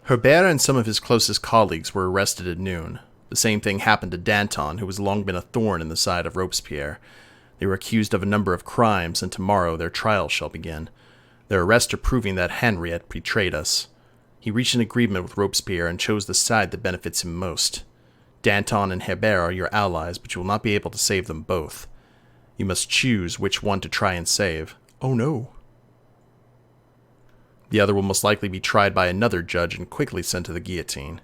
[SPEAKER 1] Herbert and some of his closest colleagues were arrested at noon. The same thing happened to Danton, who has long been a thorn in the side of Robespierre. They were accused of a number of crimes, and tomorrow their trials shall begin. Their arrests are proving that Hanriot betrayed us. He reached an agreement with Robespierre and chose the side that benefits him most. Danton and Herbert are your allies, but you will not be able to save them both. You must choose which one to try and save. Oh no. The other will most likely be tried by another judge and quickly sent to the guillotine.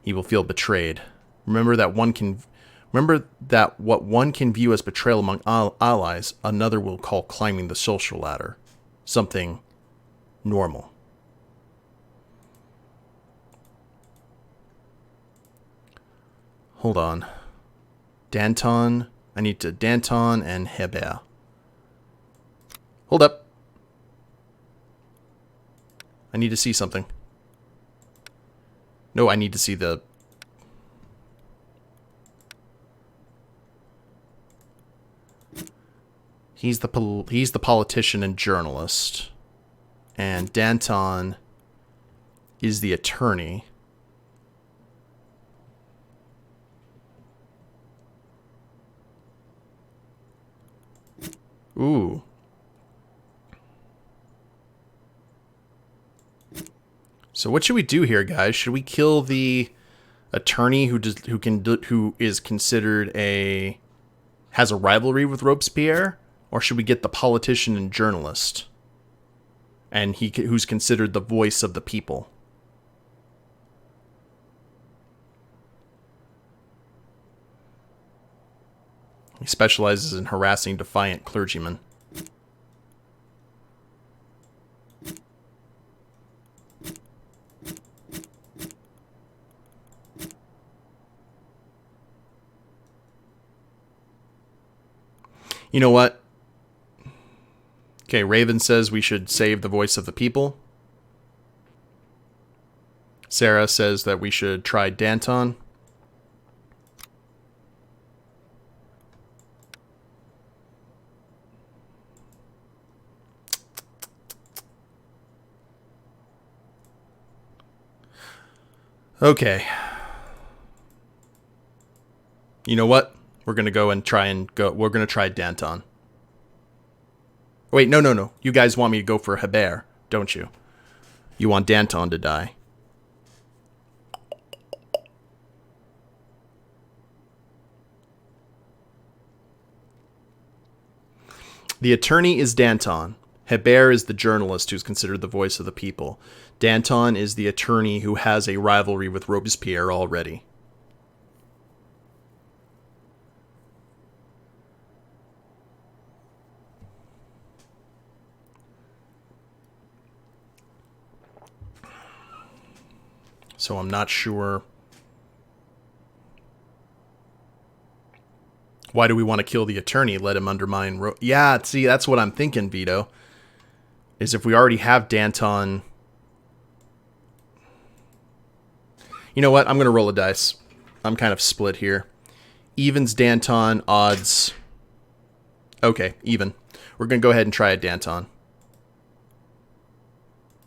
[SPEAKER 1] He will feel betrayed. Remember that what one can view as betrayal among allies, another will call climbing the social ladder. Something normal. Hold on. Danton. I need to Danton and Herbert. Hold up. I need to see something. No, I need to see the... He's the politician and journalist. And Danton is the attorney. Ooh. So what should we do here, guys? Should we kill the attorney who is considered has a rivalry with Robespierre, or should we get the politician and journalist, and who's considered the voice of the people? He specializes in harassing defiant clergymen. You know what? Okay, Raven says we should save the voice of the people. Sarah says that we should try Danton. Okay. You know what? We're going to go. We're going to try Danton. Wait, no. You guys want me to go for Herbert, don't you? You want Danton to die. The attorney is Danton. Herbert is the journalist who's considered the voice of the people. Danton is the attorney who has a rivalry with Robespierre already. So I'm not sure. Why do we want to kill the attorney? Let him undermine... Yeah, see, that's what I'm thinking, Vito. Is if we already have Danton... You know what? I'm going to roll a dice. I'm kind of split here. Evens Danton, odds... Okay, even. We're going to go ahead and try a Danton.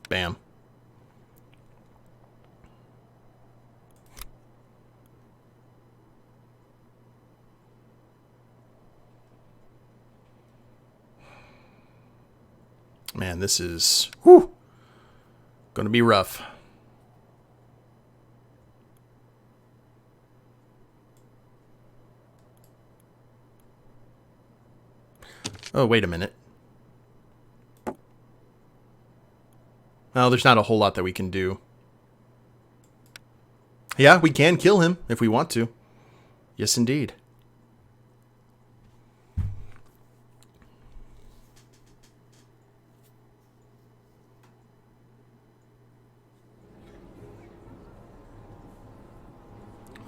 [SPEAKER 1] Bam. Man, this is going to be rough. Oh, wait a minute. Oh, there's not a whole lot that we can do. Yeah, we can kill him if we want to. Yes, indeed.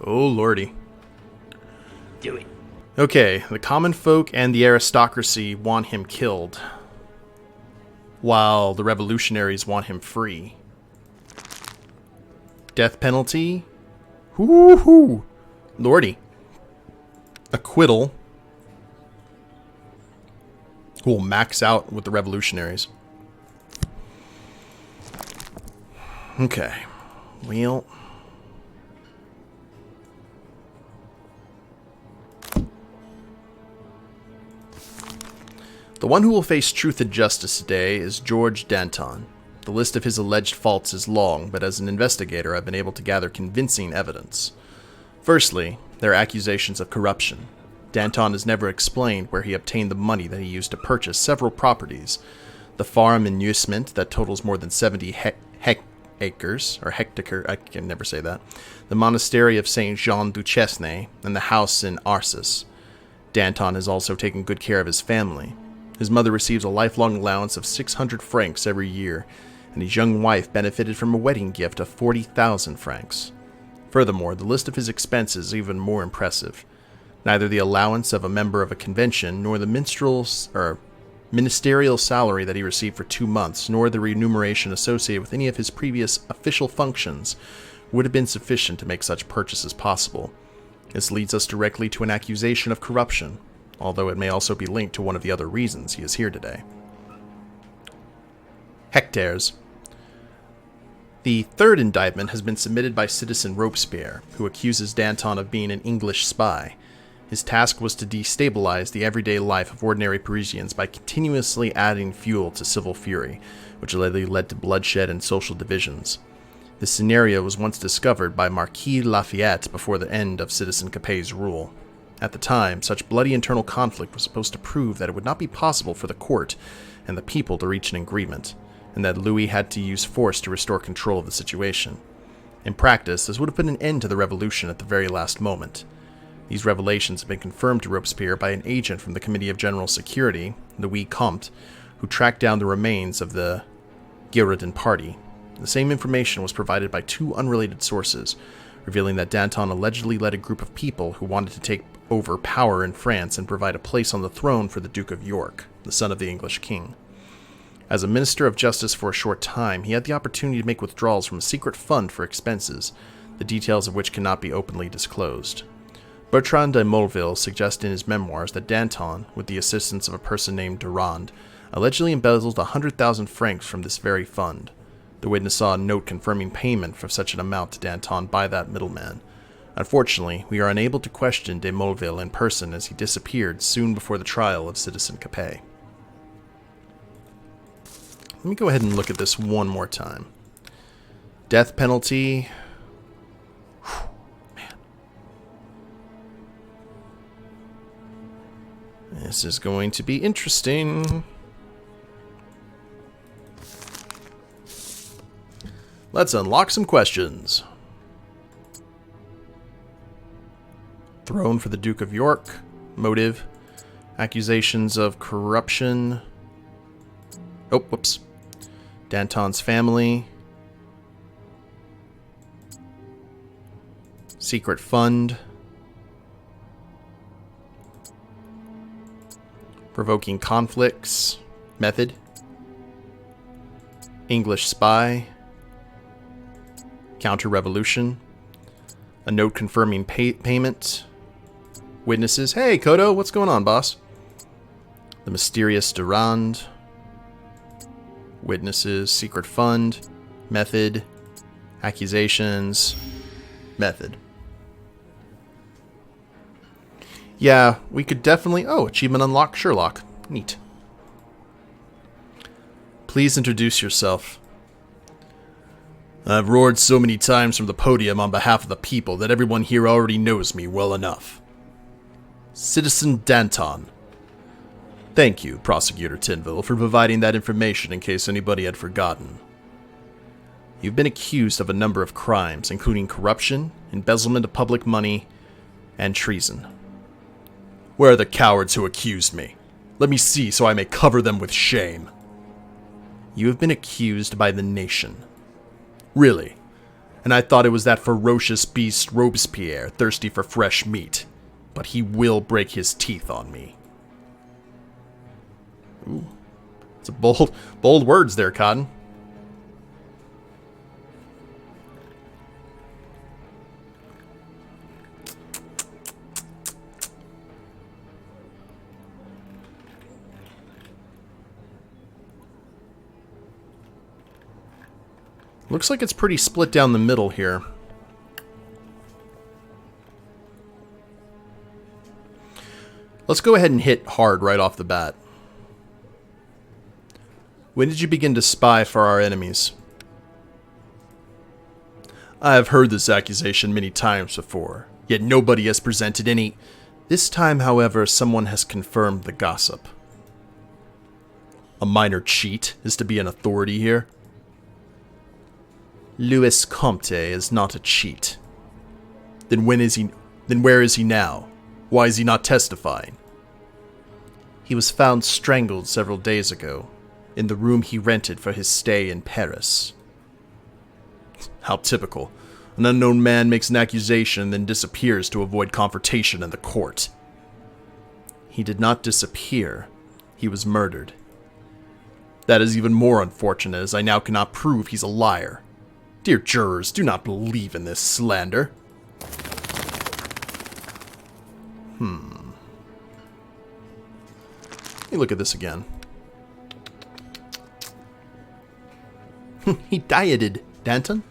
[SPEAKER 1] Oh, lordy.
[SPEAKER 5] Do it.
[SPEAKER 1] Okay, the common folk and the aristocracy want him killed, while the revolutionaries want him free. Death penalty? Woo-hoo! Lordy. Acquittal. Who will max out with the revolutionaries. Okay. Well... The one who will face truth and justice today is George Danton. The list of his alleged faults is long, but as an investigator I've been able to gather convincing evidence. Firstly, there are accusations of corruption. Danton has never explained where he obtained the money that he used to purchase several properties. The farm in Nuisment that totals more than 70 acres, or hectare, I can never say that. The monastery of Saint Jean du Chesnay, and the house in Arcis. Danton has also taken good care of his family. His mother receives a lifelong allowance of 600 francs every year, and his young wife benefited from a wedding gift of 40,000 francs. Furthermore, the list of his expenses is even more impressive. Neither the allowance of a member of a convention, nor the ministerial salary that he received for 2 months, nor the remuneration associated with any of his previous official functions would have been sufficient to make such purchases possible. This leads us directly to an accusation of corruption, although it may also be linked to one of the other reasons he is here today. Hectares. The third indictment has been submitted by citizen Robespierre, who accuses Danton of being an English spy. His task was to destabilize the everyday life of ordinary Parisians by continuously adding fuel to civil fury, which lately led to bloodshed and social divisions. This scenario was once discovered by Marquis Lafayette before the end of Citizen Capet's rule. At the time, such bloody internal conflict was supposed to prove that it would not be possible for the court and the people to reach an agreement, and that Louis had to use force to restore control of the situation. In practice, this would have put an end to the revolution at the very last moment. These revelations have been confirmed to Robespierre by an agent from the Committee of General Security, Louis Comte, who tracked down the remains of the Girondin party. The same information was provided by 2 unrelated sources, revealing that Danton allegedly led a group of people who wanted to take over power in France and provide a place on the throne for the Duke of York, the son of the English king. As a minister of justice for a short time, he had the opportunity to make withdrawals from a secret fund for expenses, the details of which cannot be openly disclosed. Bertrand de Molleville suggests in his memoirs that Danton, with the assistance of a person named Durand, allegedly embezzled 100,000 francs from this very fund. The witness saw a note confirming payment for such an amount to Danton by that middleman. Unfortunately, we are unable to question de Molleville in person as he disappeared soon before the trial of Citizen Capet. Let me go ahead and look at this one more time. Death penalty. Whew, man. This is going to be interesting. Let's unlock some questions. Throne for the Duke of York. Motive. Accusations of corruption. Oh, whoops. Danton's family. Secret fund. Provoking conflicts. Method. English spy. Counter-revolution. A note confirming payment. Witnesses. Hey, Kodo, what's going on, boss? The mysterious Durand. Witnesses. Secret fund. Method. Accusations. Method. Yeah, we could definitely... Oh, achievement unlocked Sherlock. Neat. Please introduce yourself. I've roared so many times from the podium on behalf of the people that everyone here already knows me well enough. Citizen Danton. Thank you, Prosecutor Tinville, for providing that information in case anybody had forgotten. You've been accused of a number of crimes, including corruption, embezzlement of public money, and treason. Where are the cowards who accused me? Let me see so I may cover them with shame. You have been accused by the nation. Really? And I thought it was that ferocious beast Robespierre, thirsty for fresh meat. But he will break his teeth on me. Ooh. It's a bold words there, Cotton. Looks like it's pretty split down the middle here. Let's go ahead and hit hard right off the bat. When did you begin to spy for our enemies? I have heard this accusation many times before, yet nobody has presented any. This time, however, someone has confirmed the gossip. A minor cheat is to be an authority here? Louis Comte is not a cheat. Then where is he now? Why is he not testifying? He was found strangled several days ago, in the room he rented for his stay in Paris. How typical. An unknown man makes an accusation and then disappears to avoid confrontation in the court. He did not disappear. He was murdered. That is even more unfortunate, as I now cannot prove he's a liar. Dear jurors, do not believe in this slander. Let me look at this again. He dieted, Danton.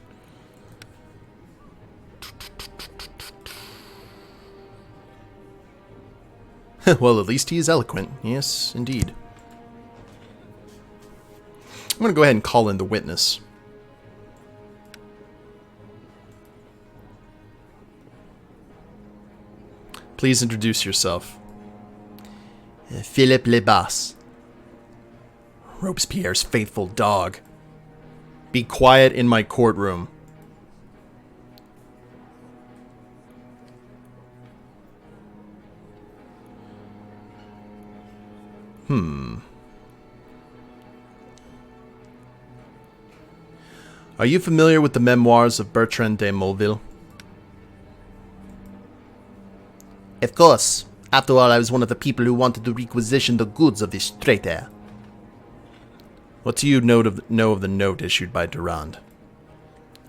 [SPEAKER 1] Well, at least he is eloquent. Yes, indeed. I'm going to go ahead and call in the witness. Please introduce yourself. Philippe Lebas. Robespierre's faithful dog. Be quiet in my courtroom. Are you familiar with the memoirs of Bertrand de Molleville? Of course. After all, I was one of the people who wanted to requisition the goods of this traitor. What do you know of the note issued by Durand?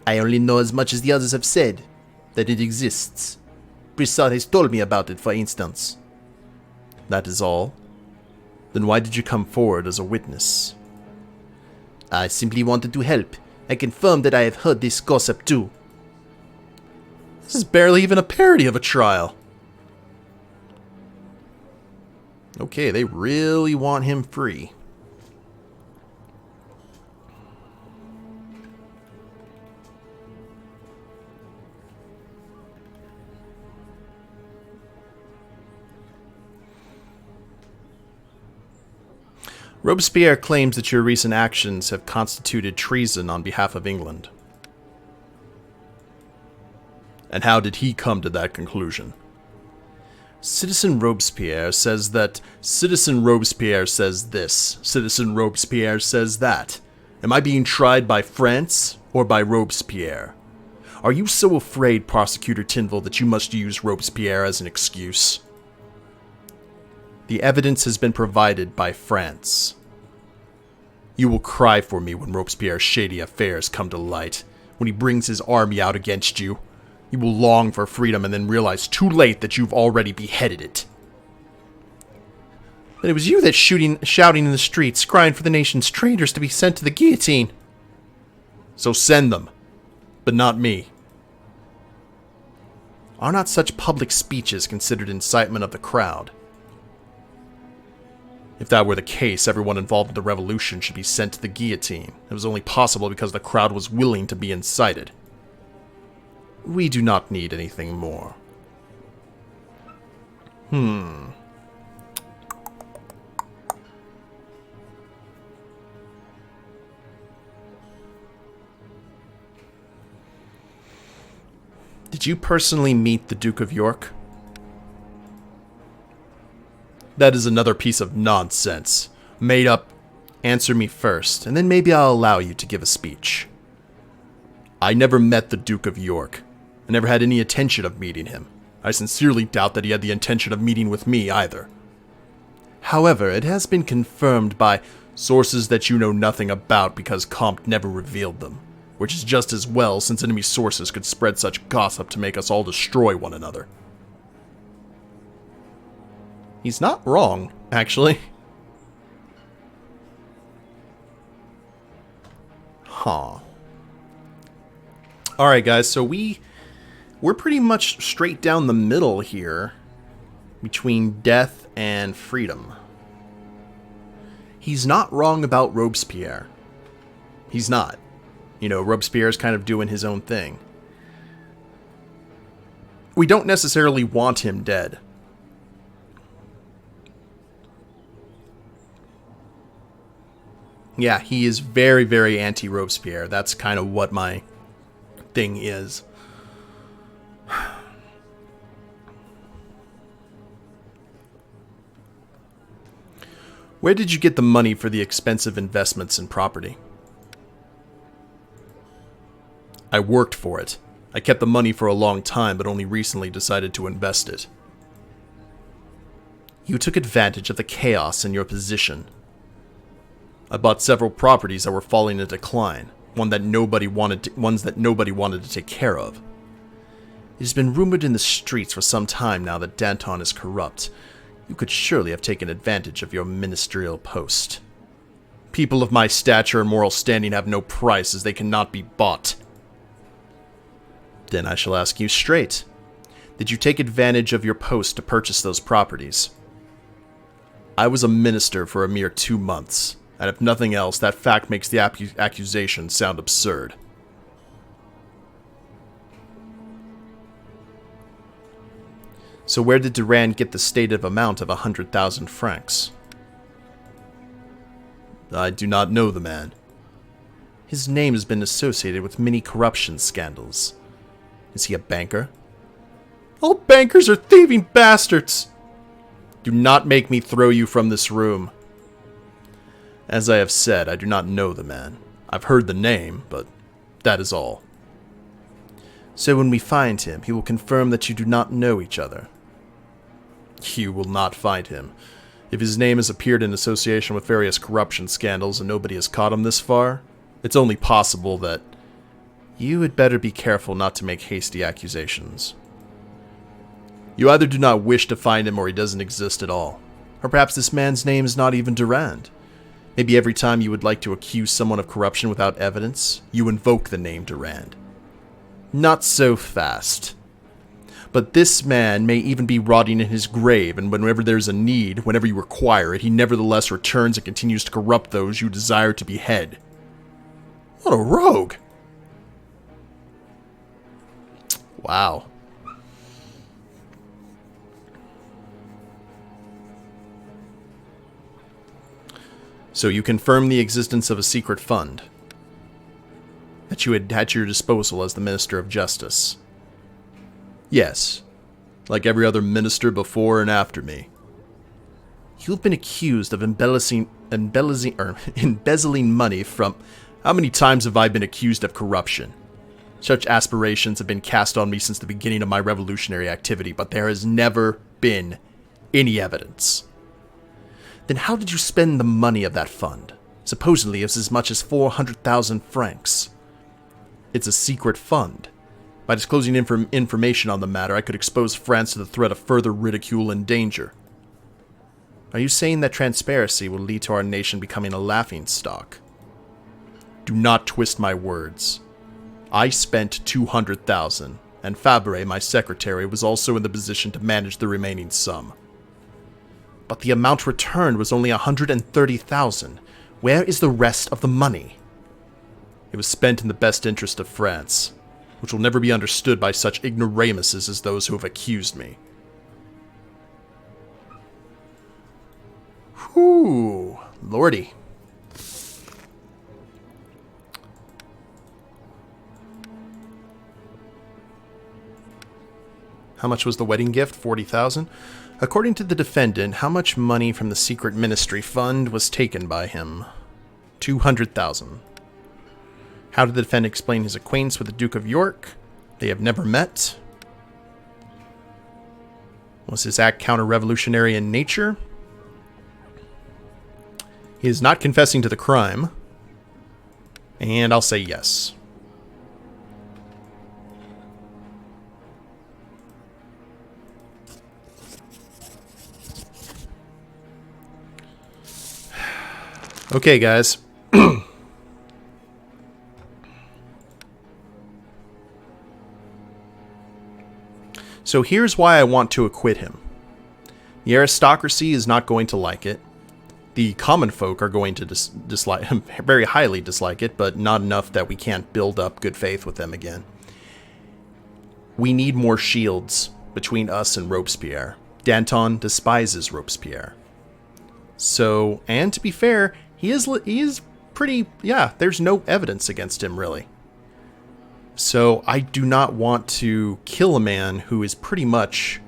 [SPEAKER 1] I only know as much as the others have said, that it exists. Brissot has told me about it, for instance. That is all? Then why did you come forward as a witness? I simply wanted to help. I confirm that I have heard this gossip too. This is barely even a parody of a trial. Okay, they really want him free. Robespierre claims that your recent actions have constituted treason on behalf of England. And how did he come to that conclusion? Citizen Robespierre says that. Citizen Robespierre says this. Citizen Robespierre says that. Am I being tried by France or by Robespierre? Are you so afraid, Prosecutor Tinville, that you must use Robespierre as an excuse? The evidence has been provided by France. You will cry for me when Robespierre's shady affairs come to light, when he brings his army out against you. You will long for freedom and then realize too late that you've already beheaded it. But it was you that's shouting in the streets, crying for the nation's traitors to be sent to the guillotine. So send them, but not me. Are not such public speeches considered incitement of the crowd? If that were the case, everyone involved in the revolution should be sent to the guillotine. It was only possible because the crowd was willing to be incited. We do not need anything more. Did you personally meet the Duke of York? That is another piece of nonsense. Made up. Answer me first, and then maybe I'll allow you to give a speech. I never met the Duke of York. I never had any intention of meeting him. I sincerely doubt that he had the intention of meeting with me either. However, it has been confirmed by sources that you know nothing about because Comte never revealed them, which is just as well since enemy sources could spread such gossip to make us all destroy one another. He's not wrong, actually. Huh. Alright guys, so we're pretty much straight down the middle here between death and freedom. He's not wrong about Robespierre. He's not. You know, Robespierre's kind of doing his own thing. We don't necessarily want him dead. Yeah, he is very, very anti-Robespierre. That's kind of what my thing is. Where did you get the money for the expensive investments in property? I worked for it. I kept the money for a long time, but only recently decided to invest it. You took advantage of the chaos in your position. I bought several properties that were falling into decline, ones that nobody wanted to take care of. It has been rumored in the streets for some time now that Danton is corrupt. You could surely have taken advantage of your ministerial post. People of my stature and moral standing have no price, as they cannot be bought. Then I shall ask you straight. Did you take advantage of your post to purchase those properties? I was a minister for a mere 2 months, and if nothing else, that fact makes the accusation sound absurd. So where did Durand get the stated amount of 100,000 francs? I do not know the man. His name has been associated with many corruption scandals. Is he a banker? All bankers are thieving bastards! Do not make me throw you from this room. As I have said, I do not know the man. I've heard the name, but that is all. So when we find him, he will confirm that you do not know each other. You will not find him. If his name has appeared in association with various corruption scandals and nobody has caught him this far, it's only possible that you had better be careful not to make hasty accusations. You either do not wish to find him or he doesn't exist at all. Or perhaps this man's name is not even Durand. Maybe every time you would like to accuse someone of corruption without evidence, you invoke the name Durand. Not so fast. But this man may even be rotting in his grave, and whenever there's a need, whenever you require it, he nevertheless returns and continues to corrupt those you desire to behead. What a rogue! Wow. So you confirm the existence of a secret fund that you had at your disposal as the Minister of Justice. Yes, like every other minister before and after me. You've been accused of embezzling money from... How many times have I been accused of corruption? Such aspirations have been cast on me since the beginning of my revolutionary activity, but there has never been any evidence. Then how did you spend the money of that fund? Supposedly it's as much as 400,000 francs. It's a secret fund. By disclosing information on the matter, I could expose France to the threat of further ridicule and danger. Are you saying that transparency will lead to our nation becoming a laughingstock? Do not twist my words. I spent 200,000, and Fabre, my secretary, was also in the position to manage the remaining sum. but the amount returned was only 130,000. Where is the rest of the money? It was spent in the best interest of France, which will never be understood by such ignoramuses as those who have accused me. Whew, lordy. How much was the wedding gift? 40,000. According to the defendant, how much money from the secret ministry fund was taken by him? 200,000. How did the defendant explain his acquaintance with the Duke of York? They have never met. Was his act counter-revolutionary in nature? He is not confessing to the crime. And I'll say yes. Okay, guys. So here's why I want to acquit him. The aristocracy is not going to like it. The common folk are going to dislike him, very highly dislike it, but not enough that we can't build up good faith with them again. We need more shields between us and Robespierre. Danton despises Robespierre. So, and to be fair, he is pretty, yeah, there's no evidence against him, really. So, I do not want to kill a man who is pretty much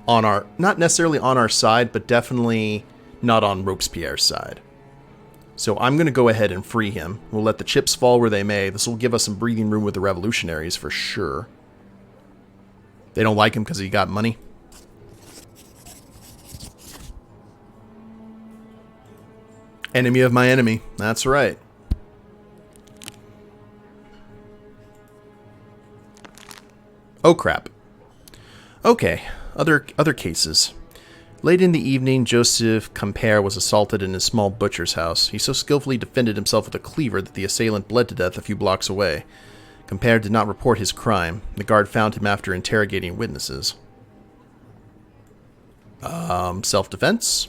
[SPEAKER 1] on our, not necessarily on our side, but definitely not on Robespierre's side. So, I'm going to go ahead and free him. We'll let the chips fall where they may. This will give us some breathing room with the revolutionaries, for sure. They don't like him because he got money. Enemy of my enemy. That's right. Oh crap. Okay, other cases. Late in the evening, Joseph Compere was assaulted in his small butcher's house. He so skillfully defended himself with a cleaver that the assailant bled to death a few blocks away. Compere did not report his crime. The guard found him after interrogating witnesses. Self-defense?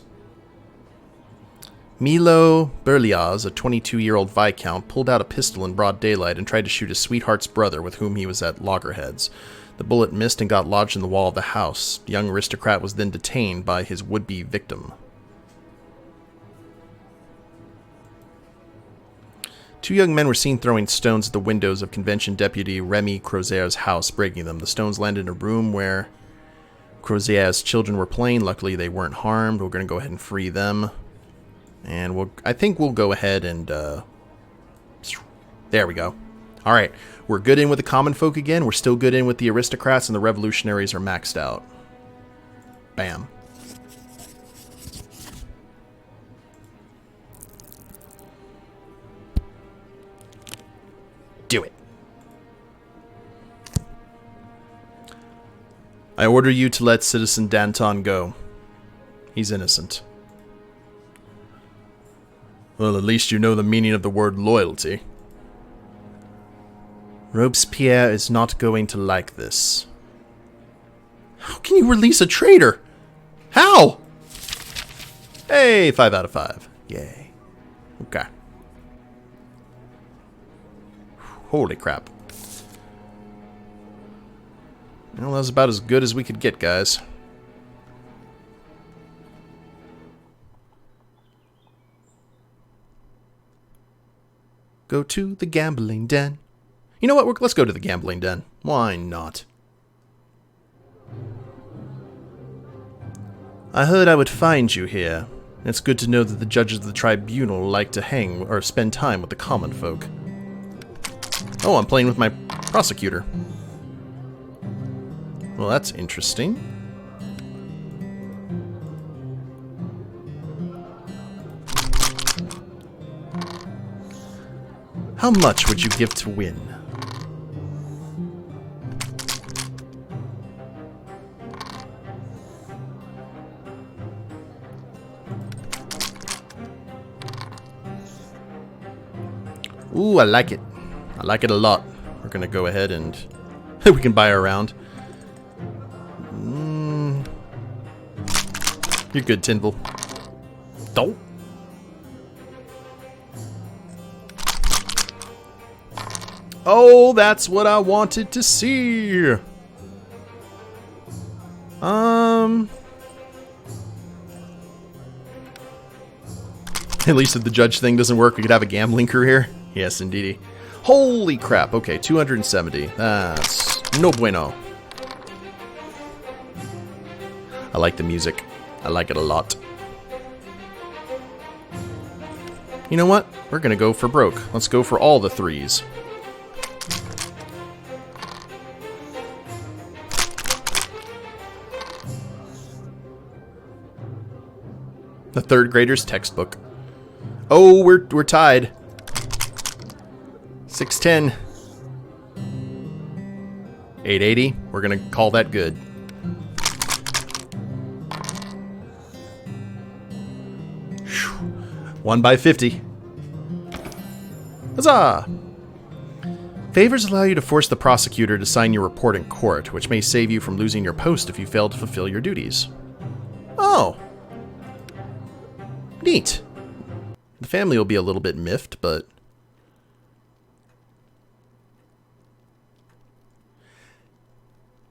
[SPEAKER 1] Milo Berlioz, a 22-year-old viscount, pulled out a pistol in broad daylight and tried to shoot his sweetheart's brother with whom he was at loggerheads. The bullet missed and got lodged in the wall of the house. The young aristocrat was then detained by his would-be victim. Two young men were seen throwing stones at the windows of Convention Deputy Remy Crozier's house, breaking them. The stones landed in a room where Crozier's children were playing. Luckily, they weren't harmed. We're going to go ahead and free them. And I think we'll go ahead and, there we go. Alright, we're good in with the common folk again. We're still good in with the aristocrats, and the revolutionaries are maxed out. Bam. Do it. I order you to let Citizen Danton go. He's innocent. Well, at least you know the meaning of the word loyalty. Robespierre is not going to like this. How can you release a traitor? How? Hey, 5 out of 5. Yay. Okay. Holy crap. Well, that was about as good as we could get, guys. Go to the gambling den. You know what? Let's go to the gambling den. Why not? I heard I would find you here. It's good to know that the judges of the tribunal like to hang or spend time with the common folk. Oh, I'm playing with my prosecutor. Well, that's interesting. How much would you give to win? Ooh, I like it. I like it a lot. We're gonna go ahead and we can buy her around. You're good, Tinville. Don't. Oh, that's what I wanted to see. At least if the judge thing doesn't work, we could have a gambling career. Yes, indeedy. Holy crap. Okay, 270. That's no bueno. I like the music. I like it a lot. You know what? We're gonna go for broke. Let's go for all the threes. The third grader's textbook. Oh, we're tied. 610. 880. We're gonna call that good. Whew. 1 by 50. Huzzah! Favors allow you to force the prosecutor to sign your report in court, which may save you from losing your post if you fail to fulfill your duties. Oh. Neat. The family will be a little bit miffed, but...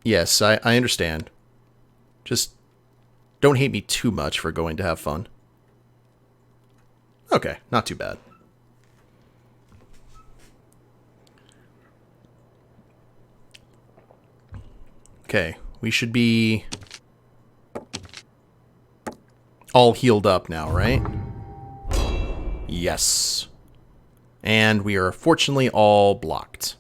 [SPEAKER 1] Yes, I understand. Just don't hate me too much for going to have fun. Okay, not too bad. Okay, we should be all healed up now, right? Yes. And we are fortunately all blocked.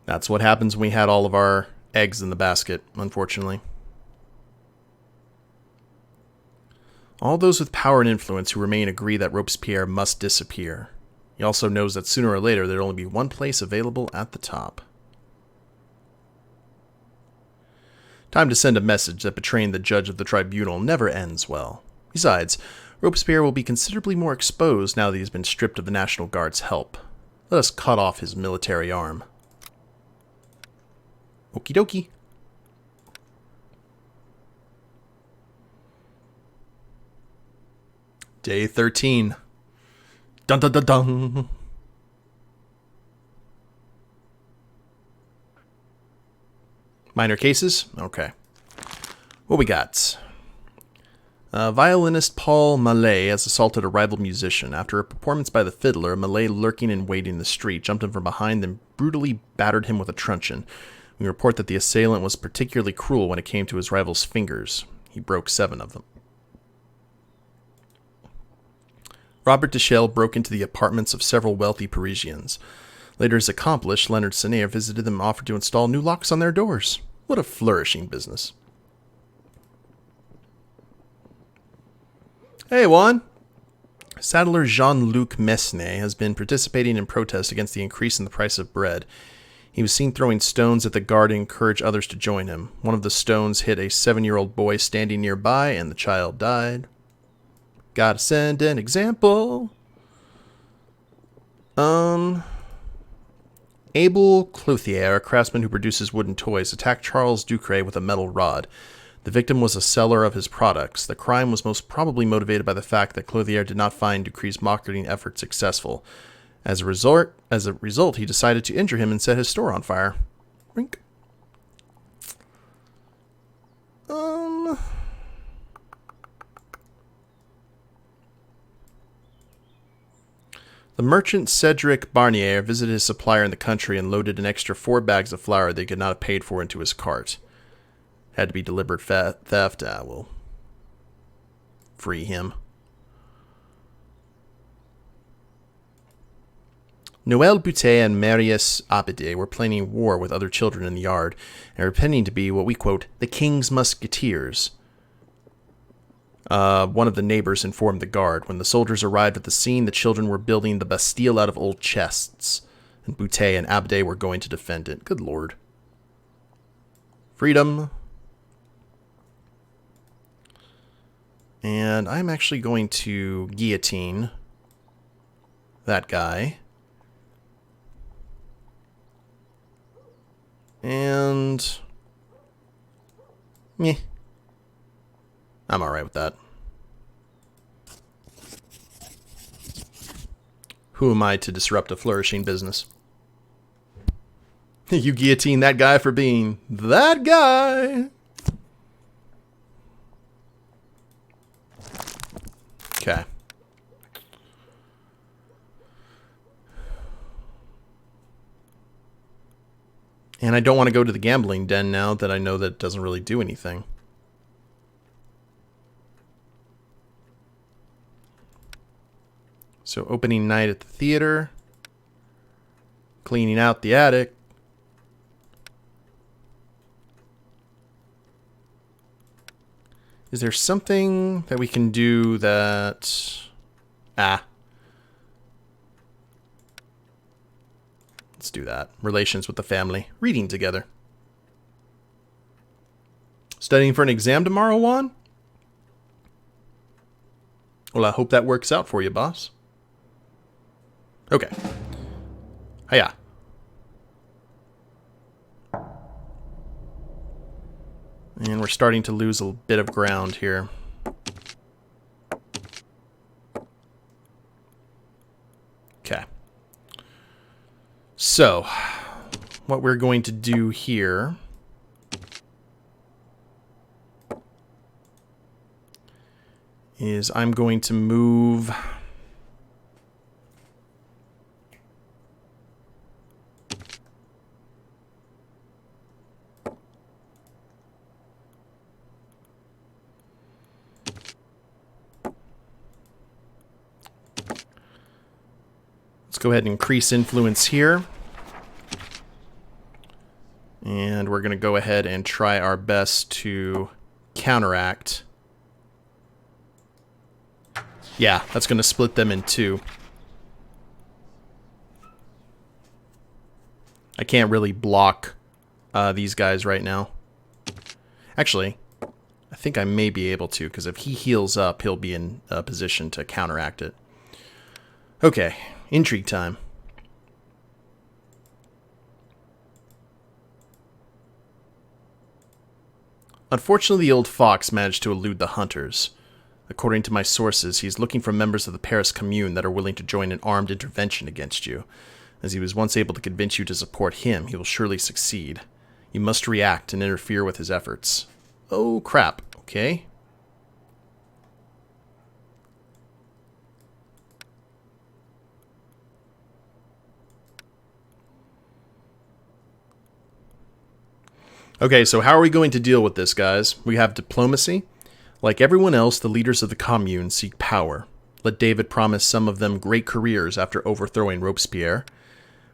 [SPEAKER 1] That's what happens when we had all of our eggs in the basket, unfortunately. All those with power and influence who remain agree that Robespierre must disappear. He also knows that sooner or later there'll only be one place available at the top. Time to send a message that betraying the judge of the tribunal never ends well. Besides, Robespierre will be considerably more exposed now that he's been stripped of the National Guard's help. Let us cut off his military arm. Okie dokie. Day 13. Dun dun dun dun. Minor cases? Okay. What we got? Violinist Paul Mallet has assaulted a rival musician. After a performance by the fiddler, Mallet, lurking and waiting in the street, jumped him from behind and brutally battered him with a truncheon. We report that the assailant was particularly cruel when it came to his rival's fingers. He broke 7 of them. Robert Deschelles broke into the apartments of several wealthy Parisians. Later, his accomplice, Leonard Senaire, visited them and offered to install new locks on their doors. What a flourishing business. Hey, Juan. Saddler Jean-Luc Mesnay has been participating in protest against the increase in the price of bread. He was seen throwing stones at the guard to encourage others to join him. One of the stones hit a 7-year-old boy standing nearby, and the child died. Gotta send an example. Abel Clothier, a craftsman who produces wooden toys, attacked Charles Ducret with a metal rod. The victim was a seller of his products. The crime was most probably motivated by the fact that Clothier did not find Ducret's marketing efforts successful. As a result, he decided to injure him and set his store on fire. Rink. The merchant Cedric Barnier visited his supplier in the country and loaded an extra 4 bags of flour they could not have paid for into his cart. Had to be deliberate theft. We'll free him. Noël Boutet and Marius Abede were planning war with other children in the yard and were pretending to be what we quote, the king's musketeers. One of the neighbors informed the guard. When the soldiers arrived at the scene, the children were building the Bastille out of old chests, and Boutet and Abde were going to defend it. Good lord. Freedom. And I'm actually going to guillotine that guy. And Meh. I'm alright with that. Who am I to disrupt a flourishing business? You guillotine that guy for being that guy. Okay. And I don't want to go to the gambling den now that I know that it doesn't really do anything. So opening night at the theater. Cleaning out the attic. Is there something that we can do that... Let's do that. Relations with the family. Reading together. Studying for an exam tomorrow, Juan? Well, I hope that works out for you, boss. Okay. Hiya. And we're starting to lose a bit of ground here. Okay. So, what we're going to do here is I'm going to move... Let's go ahead and increase influence here. And we're going to go ahead and try our best to counteract. Yeah, that's going to split them in two. I can't really block these guys right now. Actually, I think I may be able to, because if he heals up, he'll be in a position to counteract it. Okay, intrigue time. Unfortunately, the old fox managed to elude the hunters. According to my sources, he's looking for members of the Paris Commune that are willing to join an armed intervention against you. As he was once able to convince you to support him, he will surely succeed. You must react and interfere with his efforts. Oh, crap. Okay. Okay, so how are we going to deal with this, guys? We have diplomacy. Like everyone else, the leaders of the commune seek power. Let David promise some of them great careers after overthrowing Robespierre.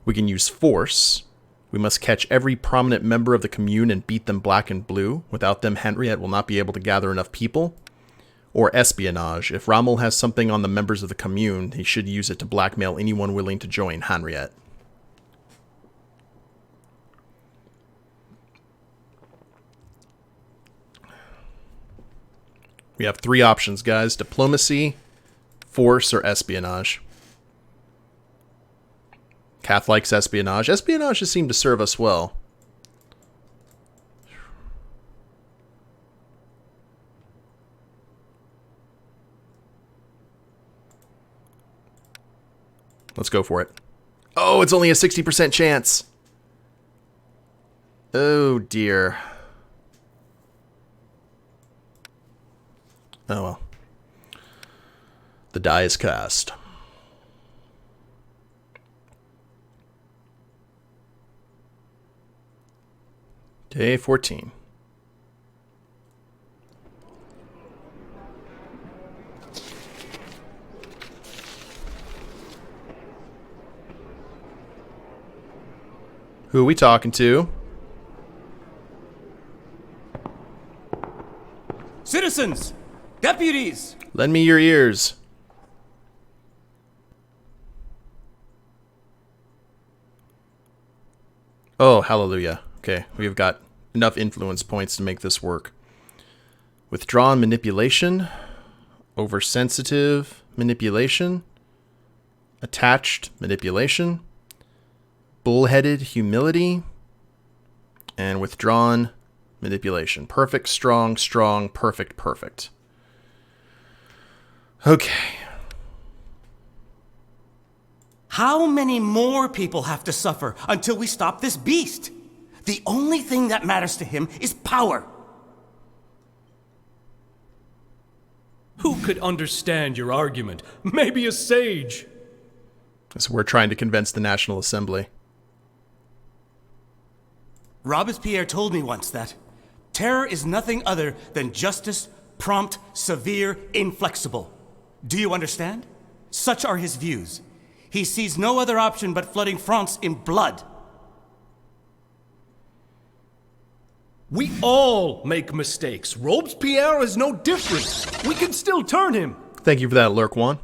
[SPEAKER 1] We can use force. We must catch every prominent member of the commune and beat them black and blue. Without them, Hanriot will not be able to gather enough people. Or espionage. If Rommel has something on the members of the commune, he should use it to blackmail anyone willing to join Hanriot. We have three options, guys. Diplomacy, force, or espionage. Kath likes espionage. Espionage has seemed to serve us well. Let's go for it. Oh, it's only a 60% chance. Oh, dear. Oh, well. The die is cast. Day 14. Who are we talking to?
[SPEAKER 2] Citizens! Deputies!
[SPEAKER 1] Lend me your ears. Oh, hallelujah. Okay, we've got enough influence points to make this work. Withdrawn manipulation. Oversensitive manipulation. Attached manipulation. Bullheaded humility. And withdrawn Manipulation. Perfect, strong, strong, perfect, perfect. Okay.
[SPEAKER 2] How many more people have to suffer until we stop this beast? The only thing that matters to him is power.
[SPEAKER 6] Who could understand your argument? Maybe a sage.
[SPEAKER 1] So we're trying to convince the National Assembly.
[SPEAKER 2] Robespierre told me once that terror is nothing other than justice, prompt, severe, inflexible. Do you understand? Such are his views. He sees no other option but flooding France in blood.
[SPEAKER 6] We all make mistakes. Robespierre is no different. We can still turn him.
[SPEAKER 1] Thank you for that, Lurkwan.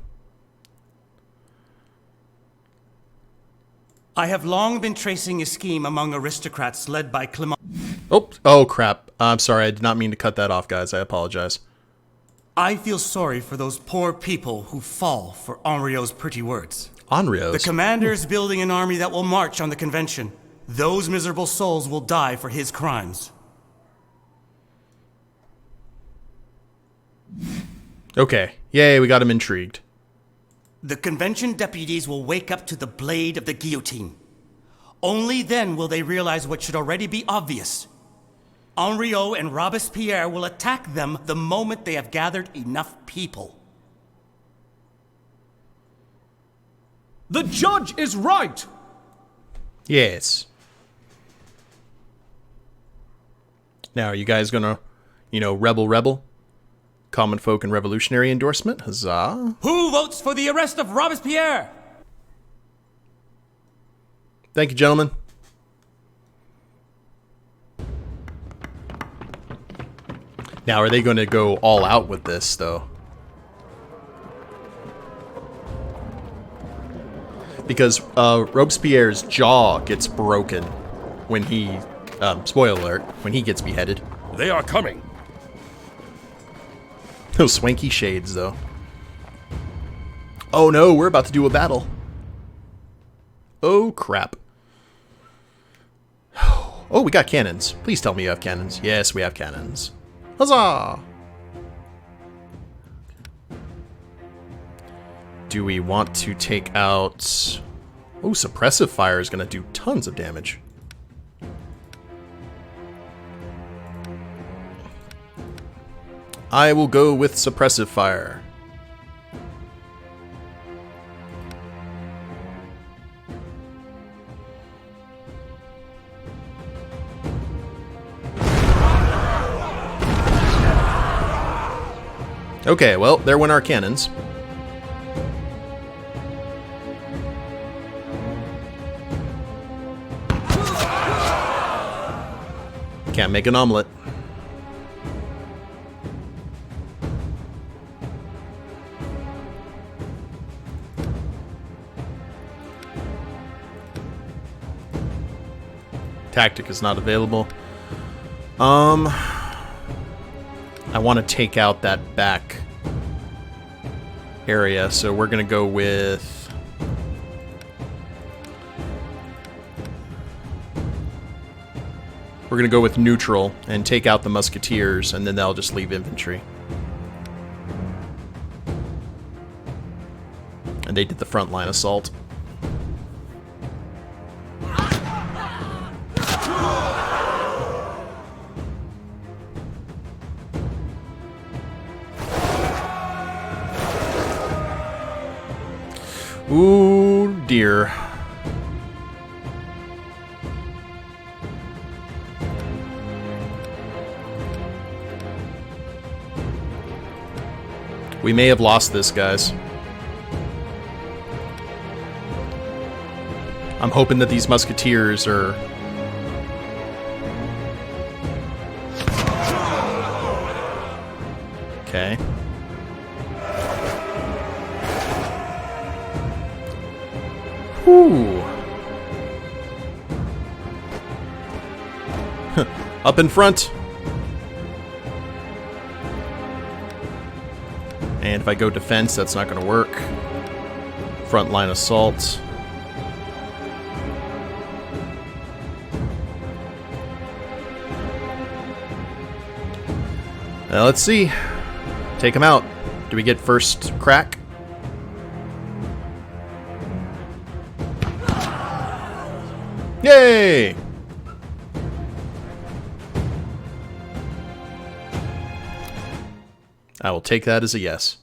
[SPEAKER 2] I have long been tracing a scheme among aristocrats led by Clement.
[SPEAKER 1] Oh crap. I'm sorry, I did not mean to cut that off, guys. I apologize.
[SPEAKER 2] I feel sorry for those poor people who fall for Hanriot's pretty words.
[SPEAKER 1] Hanriot?
[SPEAKER 2] The commander is building an army that will march on the convention. Those miserable souls will die for his crimes.
[SPEAKER 1] Okay. Yay, we got him intrigued.
[SPEAKER 2] The convention deputies will wake up to the blade of the guillotine. Only then will they realize what should already be obvious. Hanriot and Robespierre will attack them the moment they have gathered enough people.
[SPEAKER 6] The judge is right.
[SPEAKER 1] Yes. Now, are you guys gonna, rebel? Common folk and revolutionary endorsement? Huzzah.
[SPEAKER 2] Who votes for the arrest of Robespierre?
[SPEAKER 1] Thank you, gentlemen. Now, are they going to go all out with this, though? Because Robespierre's jaw gets broken when he, spoiler alert, when he gets beheaded.
[SPEAKER 7] They are coming.
[SPEAKER 1] Those swanky shades, though. Oh no, we're about to do a battle. Oh crap. Oh, we got cannons. Please tell me you have cannons. Yes, we have cannons. Huzzah! Do we want to take out... Oh, suppressive fire is going to do tons of damage. I will go with suppressive fire. Okay, well, there went our cannons. Can't make an omelet. Tactic is not available. I want to take out that back area, so we're going to go with... We're going to go with neutral and take out the musketeers, and then they'll just leave infantry. And they did the front line assault. Ooh, dear. We may have lost this, guys. I'm hoping that these musketeers are... Okay. Whew. Up in front. And if I go defense, that's not going to work. Front line assault. Now, let's see. Take him out. Do we get first crack? Yay! I will take that as a yes.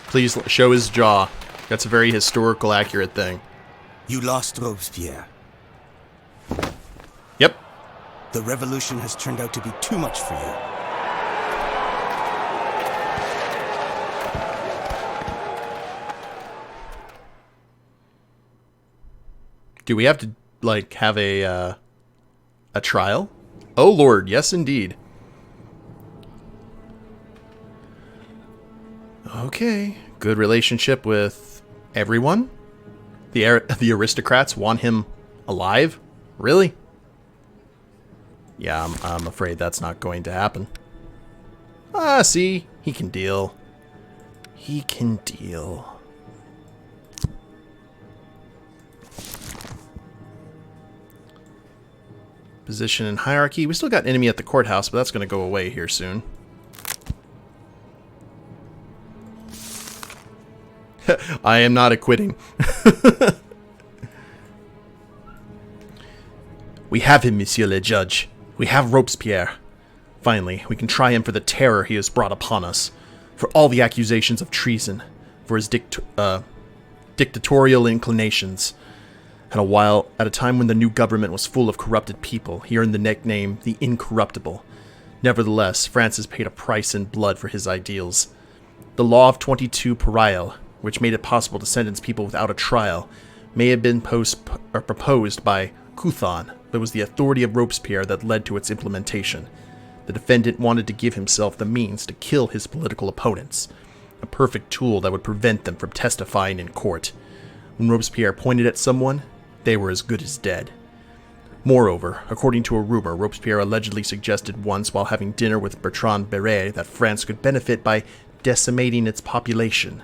[SPEAKER 1] Please show his jaw. That's a very historical accurate thing.
[SPEAKER 3] You lost Robespierre.
[SPEAKER 1] Yep.
[SPEAKER 3] The revolution has turned out to be too much for you.
[SPEAKER 1] Do we have to, like, have a trial? Oh, Lord, yes, indeed. Okay. Good relationship with everyone? The aristocrats want him alive? Really? Yeah, I'm afraid that's not going to happen. Ah, see? He can deal. He can deal. Position and hierarchy. We still got enemy at the courthouse, but that's going to go away here soon. I am not acquitting. We have him, Monsieur le Judge. We have Robespierre. Finally, we can try him for the terror he has brought upon us, for all the accusations of treason, for his dictatorial inclinations. And at a time when the new government was full of corrupted people, he earned the nickname the Incorruptible. Nevertheless, France has paid a price in blood for his ideals. The law of 22 Parial, which made it possible to sentence people without a trial, may have been proposed by Couthon, but it was the authority of Robespierre that led to its implementation. The defendant wanted to give himself the means to kill his political opponents, a perfect tool that would prevent them from testifying in court. When Robespierre pointed at someone, they were as good as dead. Moreover, according to a rumor, Robespierre allegedly suggested once while having dinner with Bertrand Barré that France could benefit by decimating its population.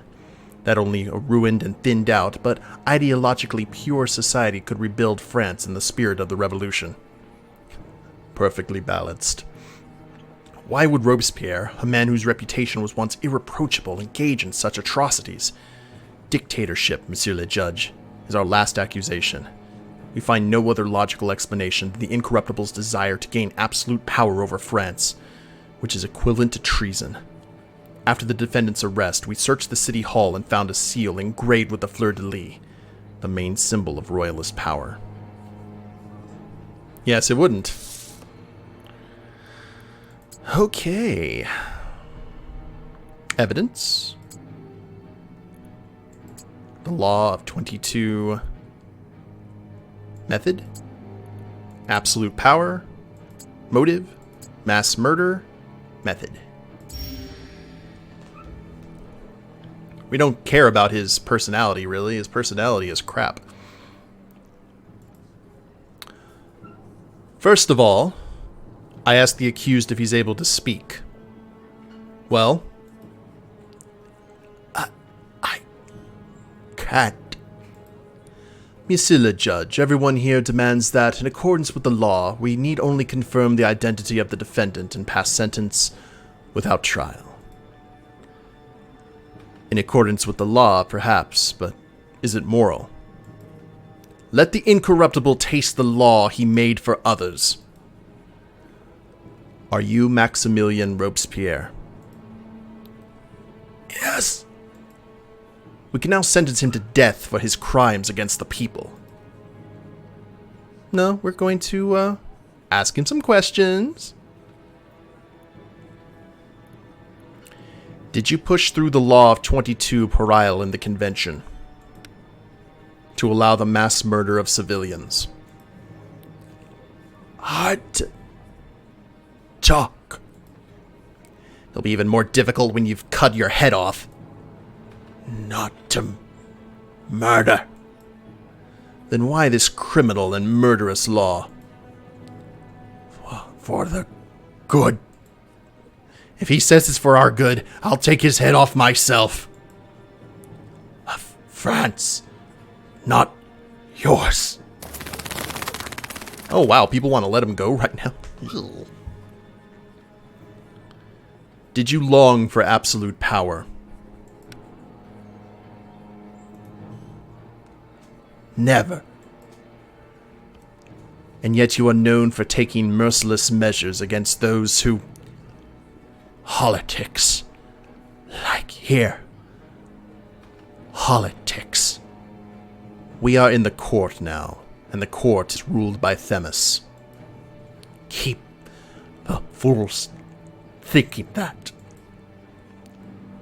[SPEAKER 1] That only a ruined and thinned out, but ideologically pure society could rebuild France in the spirit of the revolution. Perfectly balanced. Why would Robespierre, a man whose reputation was once irreproachable, engage in such atrocities? Dictatorship, Monsieur le Judge, is our last accusation. We find no other logical explanation than the Incorruptible's desire to gain absolute power over France, which is equivalent to treason. After the defendant's arrest, we searched the city hall and found a seal engraved with the fleur-de-lis, the main symbol of royalist power. Yes, it wouldn't. Okay. Evidence. The law of 22. Method. Absolute power. Motive. Mass murder. Method. We don't care about his personality, really. His personality is crap. First of all, I ask the accused if he's able to speak. Well, I can't. Monsieur le Judge, everyone here demands that, in accordance with the law, we need only confirm the identity of the defendant and pass sentence without trial. In accordance with the law, perhaps, but is it moral? Let the Incorruptible taste the law he made for others. Are you Maximilien Robespierre? Yes. We can now sentence him to death for his crimes against the people. No, we're going to ask him some questions. Did you push through the law of 22 Parial in the convention to allow the mass murder of civilians? Hard talk. It'll be even more difficult when you've cut your head off. Not to murder. Then why this criminal and murderous law? For the good. If he says it's for our good, I'll take his head off myself. Of France, not yours. Oh wow, people want to let him go right now. Ew. Did you long for absolute power? Never. And yet you are known for taking merciless measures against those who... Politics. Like here. Politics. We are in the court now, and the court is ruled by Themis. Keep the fools thinking that.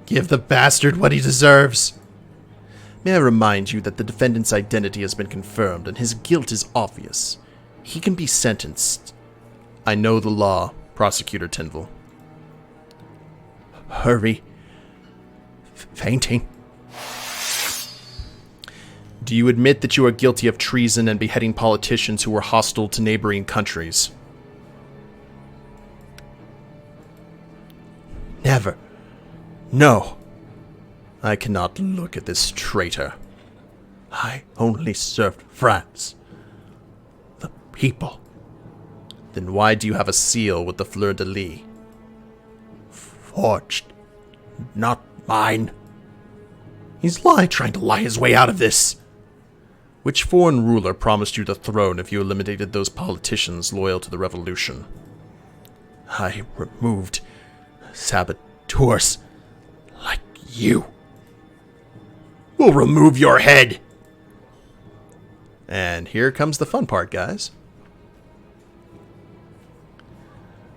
[SPEAKER 1] Give the bastard what he deserves. May I remind you that the defendant's identity has been confirmed, and his guilt is obvious. He can be sentenced. I know the law, Prosecutor Tinville. Hurry. Fainting. Do you admit that you are guilty of treason and beheading politicians who were hostile to neighboring countries? Never. No. I cannot look at this traitor. I only served France. The people. Then why do you have a seal with the fleur-de-lis? Forged. Not mine. He's trying to lie his way out of this. Which foreign ruler promised you the throne if you eliminated those politicians loyal to the revolution? I removed saboteurs like you. We'll remove your head. And here comes the fun part, guys.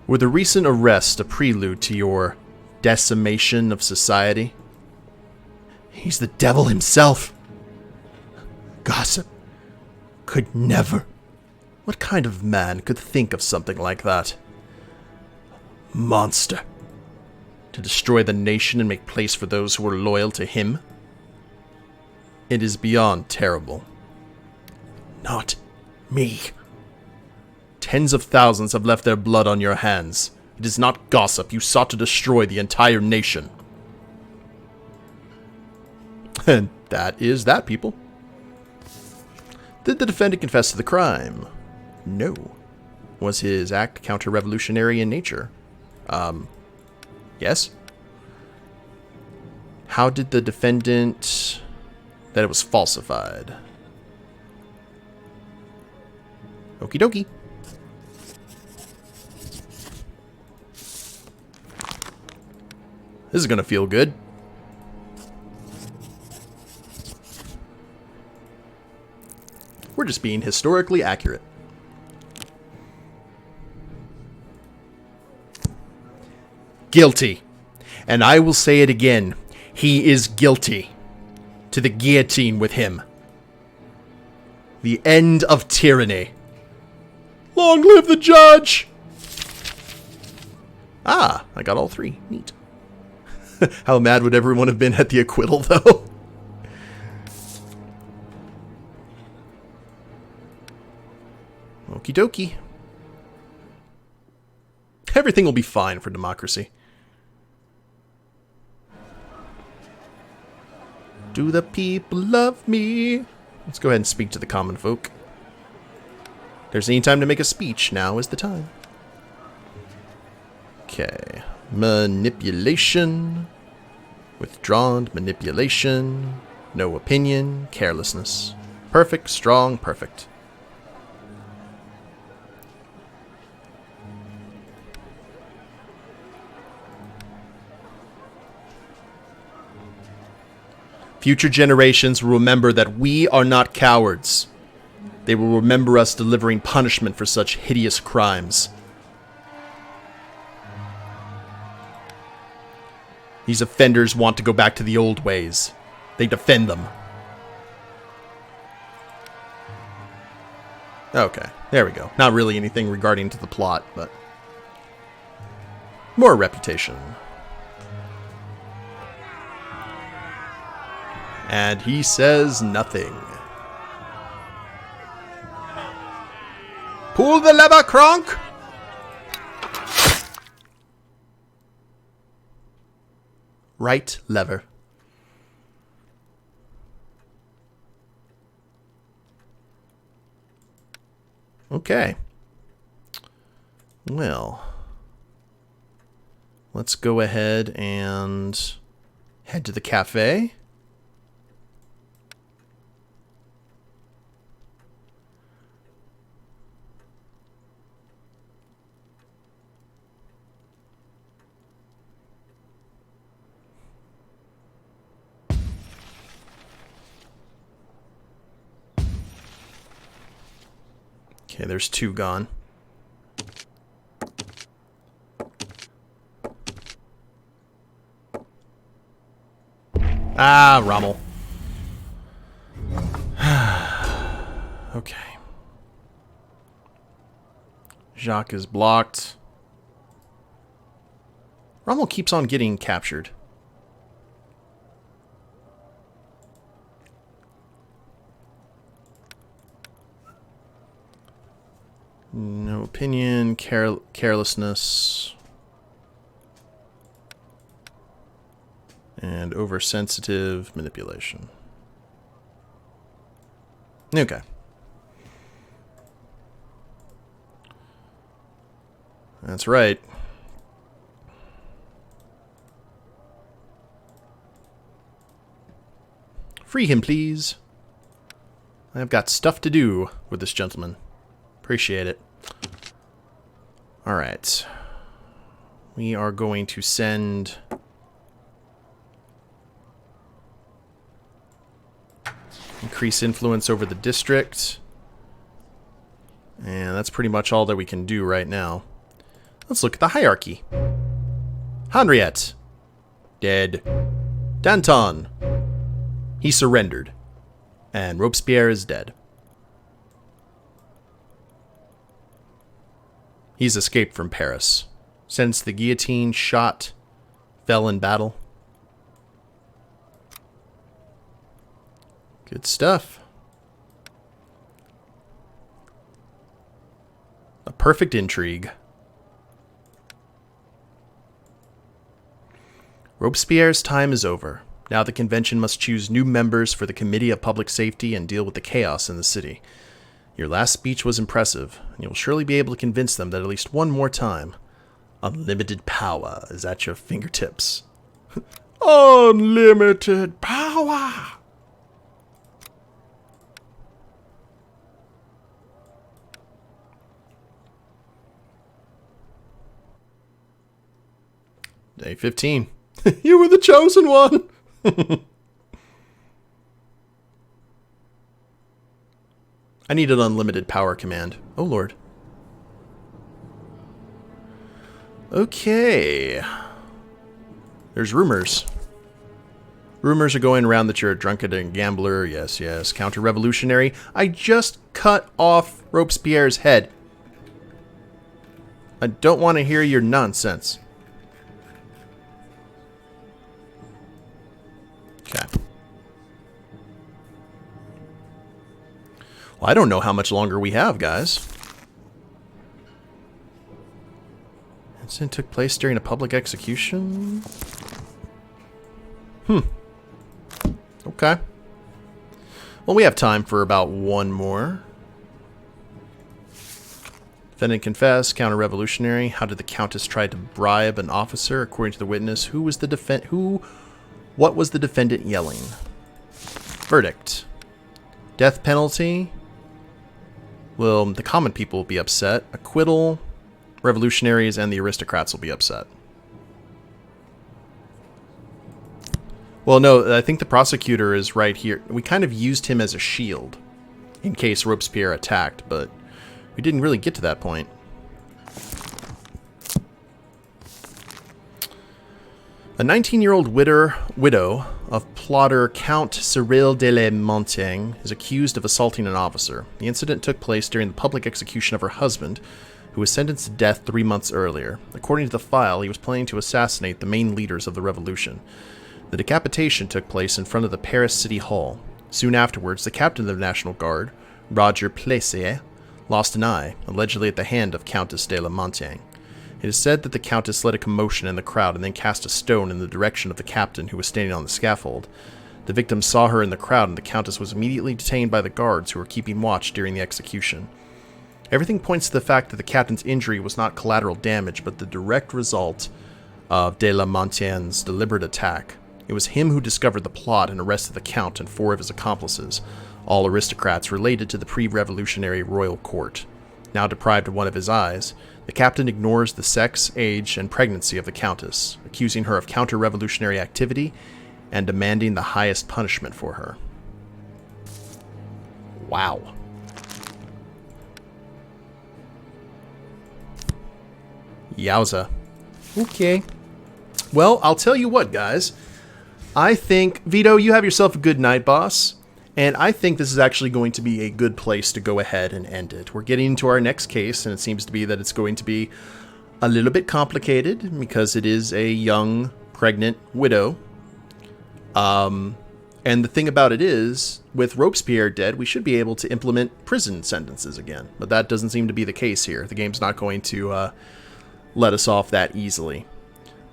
[SPEAKER 1] Were the recent arrests a prelude to your decimation of society? He's the devil himself. Gossip could never. What kind of man could think of something like that? Monster. To destroy the nation and make place for those who are loyal to him? It is beyond terrible. Not me. Tens of thousands have left their blood on your hands. It is not gossip. You sought to destroy the entire nation. And that is that, people. Did the defendant confess to the crime? No. Was his act counter-revolutionary in nature? Yes. How did the defendant... that it was falsified? Okie dokie. This is gonna feel good. We're just being historically accurate. Guilty. And I will say it again. He is guilty. To the guillotine with him. The end of tyranny. Long live the judge! Ah, I got all three. Neat. How mad would everyone have been at the acquittal, though? Okie dokie. Everything will be fine for democracy. Do the people love me? Let's go ahead and speak to the common folk. If there's any time to make a speech, now is the time. Okay. Manipulation. Withdrawn. Manipulation. No opinion. Carelessness. Perfect. Strong. Perfect. Future generations will remember that we are not cowards. They will remember us delivering punishment for such hideous crimes. These offenders want to go back to the old ways. They defend them. Okay, there we go. Not really anything regarding to the plot, but... more reputation. And he says nothing. Pull the lever, Kronk! Right lever. Okay. Well, let's go ahead and head to the cafe. Okay, there's 2 gone. Ah, Rommel. Okay. Jacques is blocked. Rommel keeps on getting captured. No opinion, carelessness, and oversensitive manipulation. Okay. That's right. Free him, please. I've got stuff to do with this gentleman. Appreciate it. Alright. We are going to send... increase influence over the district. And that's pretty much all that we can do right now. Let's look at the hierarchy. Hanriot. Dead. Danton. He surrendered. And Robespierre is dead. He's escaped from Paris. Since the guillotine, shot, fell in battle. Good stuff. A perfect intrigue. Robespierre's time is over. Now the convention must choose new members for the Committee of Public Safety and deal with the chaos in the city. Your last speech was impressive, and you'll surely be able to convince them that at least one more time, unlimited power is at your fingertips. Unlimited power! Day 15. You were the chosen one! I need an unlimited power command. Oh, Lord. Okay. There's rumors. Rumors are going around that you're a drunkard and gambler. Yes, yes. Counter-revolutionary. I just cut off Robespierre's head. I don't want to hear your nonsense. Okay. Well, I don't know how much longer we have, guys. Incident took place during a public execution. Okay. Well, we have time for about one more. Defendant confessed, counter-revolutionary. How did the Countess try to bribe an officer? According to the witness, what was the defendant yelling? Verdict. Death penalty. Well, the common people will be upset. Acquittal. Revolutionaries and the aristocrats will be upset. Well, no, I think the prosecutor is right here. We kind of used him as a shield in case Robespierre attacked, but we didn't really get to that point. A 19-year-old widow of plotter Count Cyril de la Montaigne is accused of assaulting an officer. The incident took place during the public execution of her husband, who was sentenced to death 3 months earlier. According to the file, he was planning to assassinate the main leaders of the revolution. The decapitation took place in front of the Paris City Hall. Soon afterwards, the captain of the National Guard, Roger Plessier, lost an eye, allegedly at the hand of Countess de la Montaigne. It is said that the Countess led a commotion in the crowd and then cast a stone in the direction of the captain who was standing on the scaffold. The victim saw her in the crowd and the Countess was immediately detained by the guards who were keeping watch during the execution. Everything points to the fact that the captain's injury was not collateral damage, but the direct result of de la Montaine's deliberate attack. It was him who discovered the plot and arrested the Count and 4 of his accomplices, all aristocrats related to the pre-revolutionary royal court. Now deprived of one of his eyes, the captain ignores the sex, age, and pregnancy of the Countess, accusing her of counter-revolutionary activity and demanding the highest punishment for her. Wow. Yowza. Okay. Well, I'll tell you what, guys. I think, Vito, you have yourself a good night, boss. And I think this is actually going to be a good place to go ahead and end it. We're getting into our next case, and it seems to be that it's going to be a little bit complicated because it is a young, pregnant widow. And the thing about it is, with Robespierre dead, we should be able to implement prison sentences again. But that doesn't seem to be the case here. The game's not going to let us off that easily.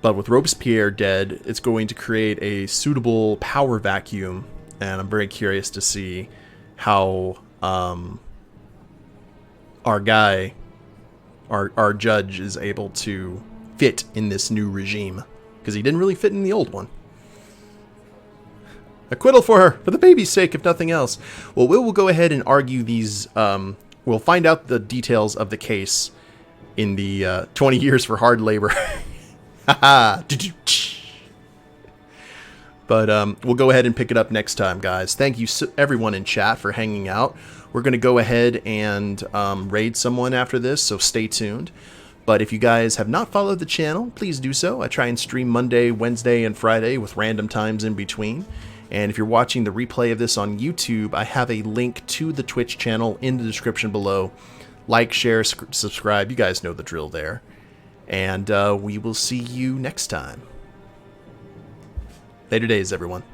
[SPEAKER 1] But with Robespierre dead, it's going to create a suitable power vacuum. And I'm very curious to see how our guy, our judge, is able to fit in this new regime. Because he didn't really fit in the old one. Acquittal for her, for the baby's sake, if nothing else. Well, we'll go ahead and argue these. We'll find out the details of the case in the 20 years for hard labor. Haha. But we'll go ahead and pick it up next time, guys. Thank you, everyone in chat, for hanging out. We're going to go ahead and raid someone after this, so stay tuned. But if you guys have not followed the channel, please do so. I try and stream Monday, Wednesday, and Friday with random times in between. And if you're watching the replay of this on YouTube, I have a link to the Twitch channel in the description below. Like, share, subscribe. You guys know the drill there. And we will see you next time. Later days, everyone.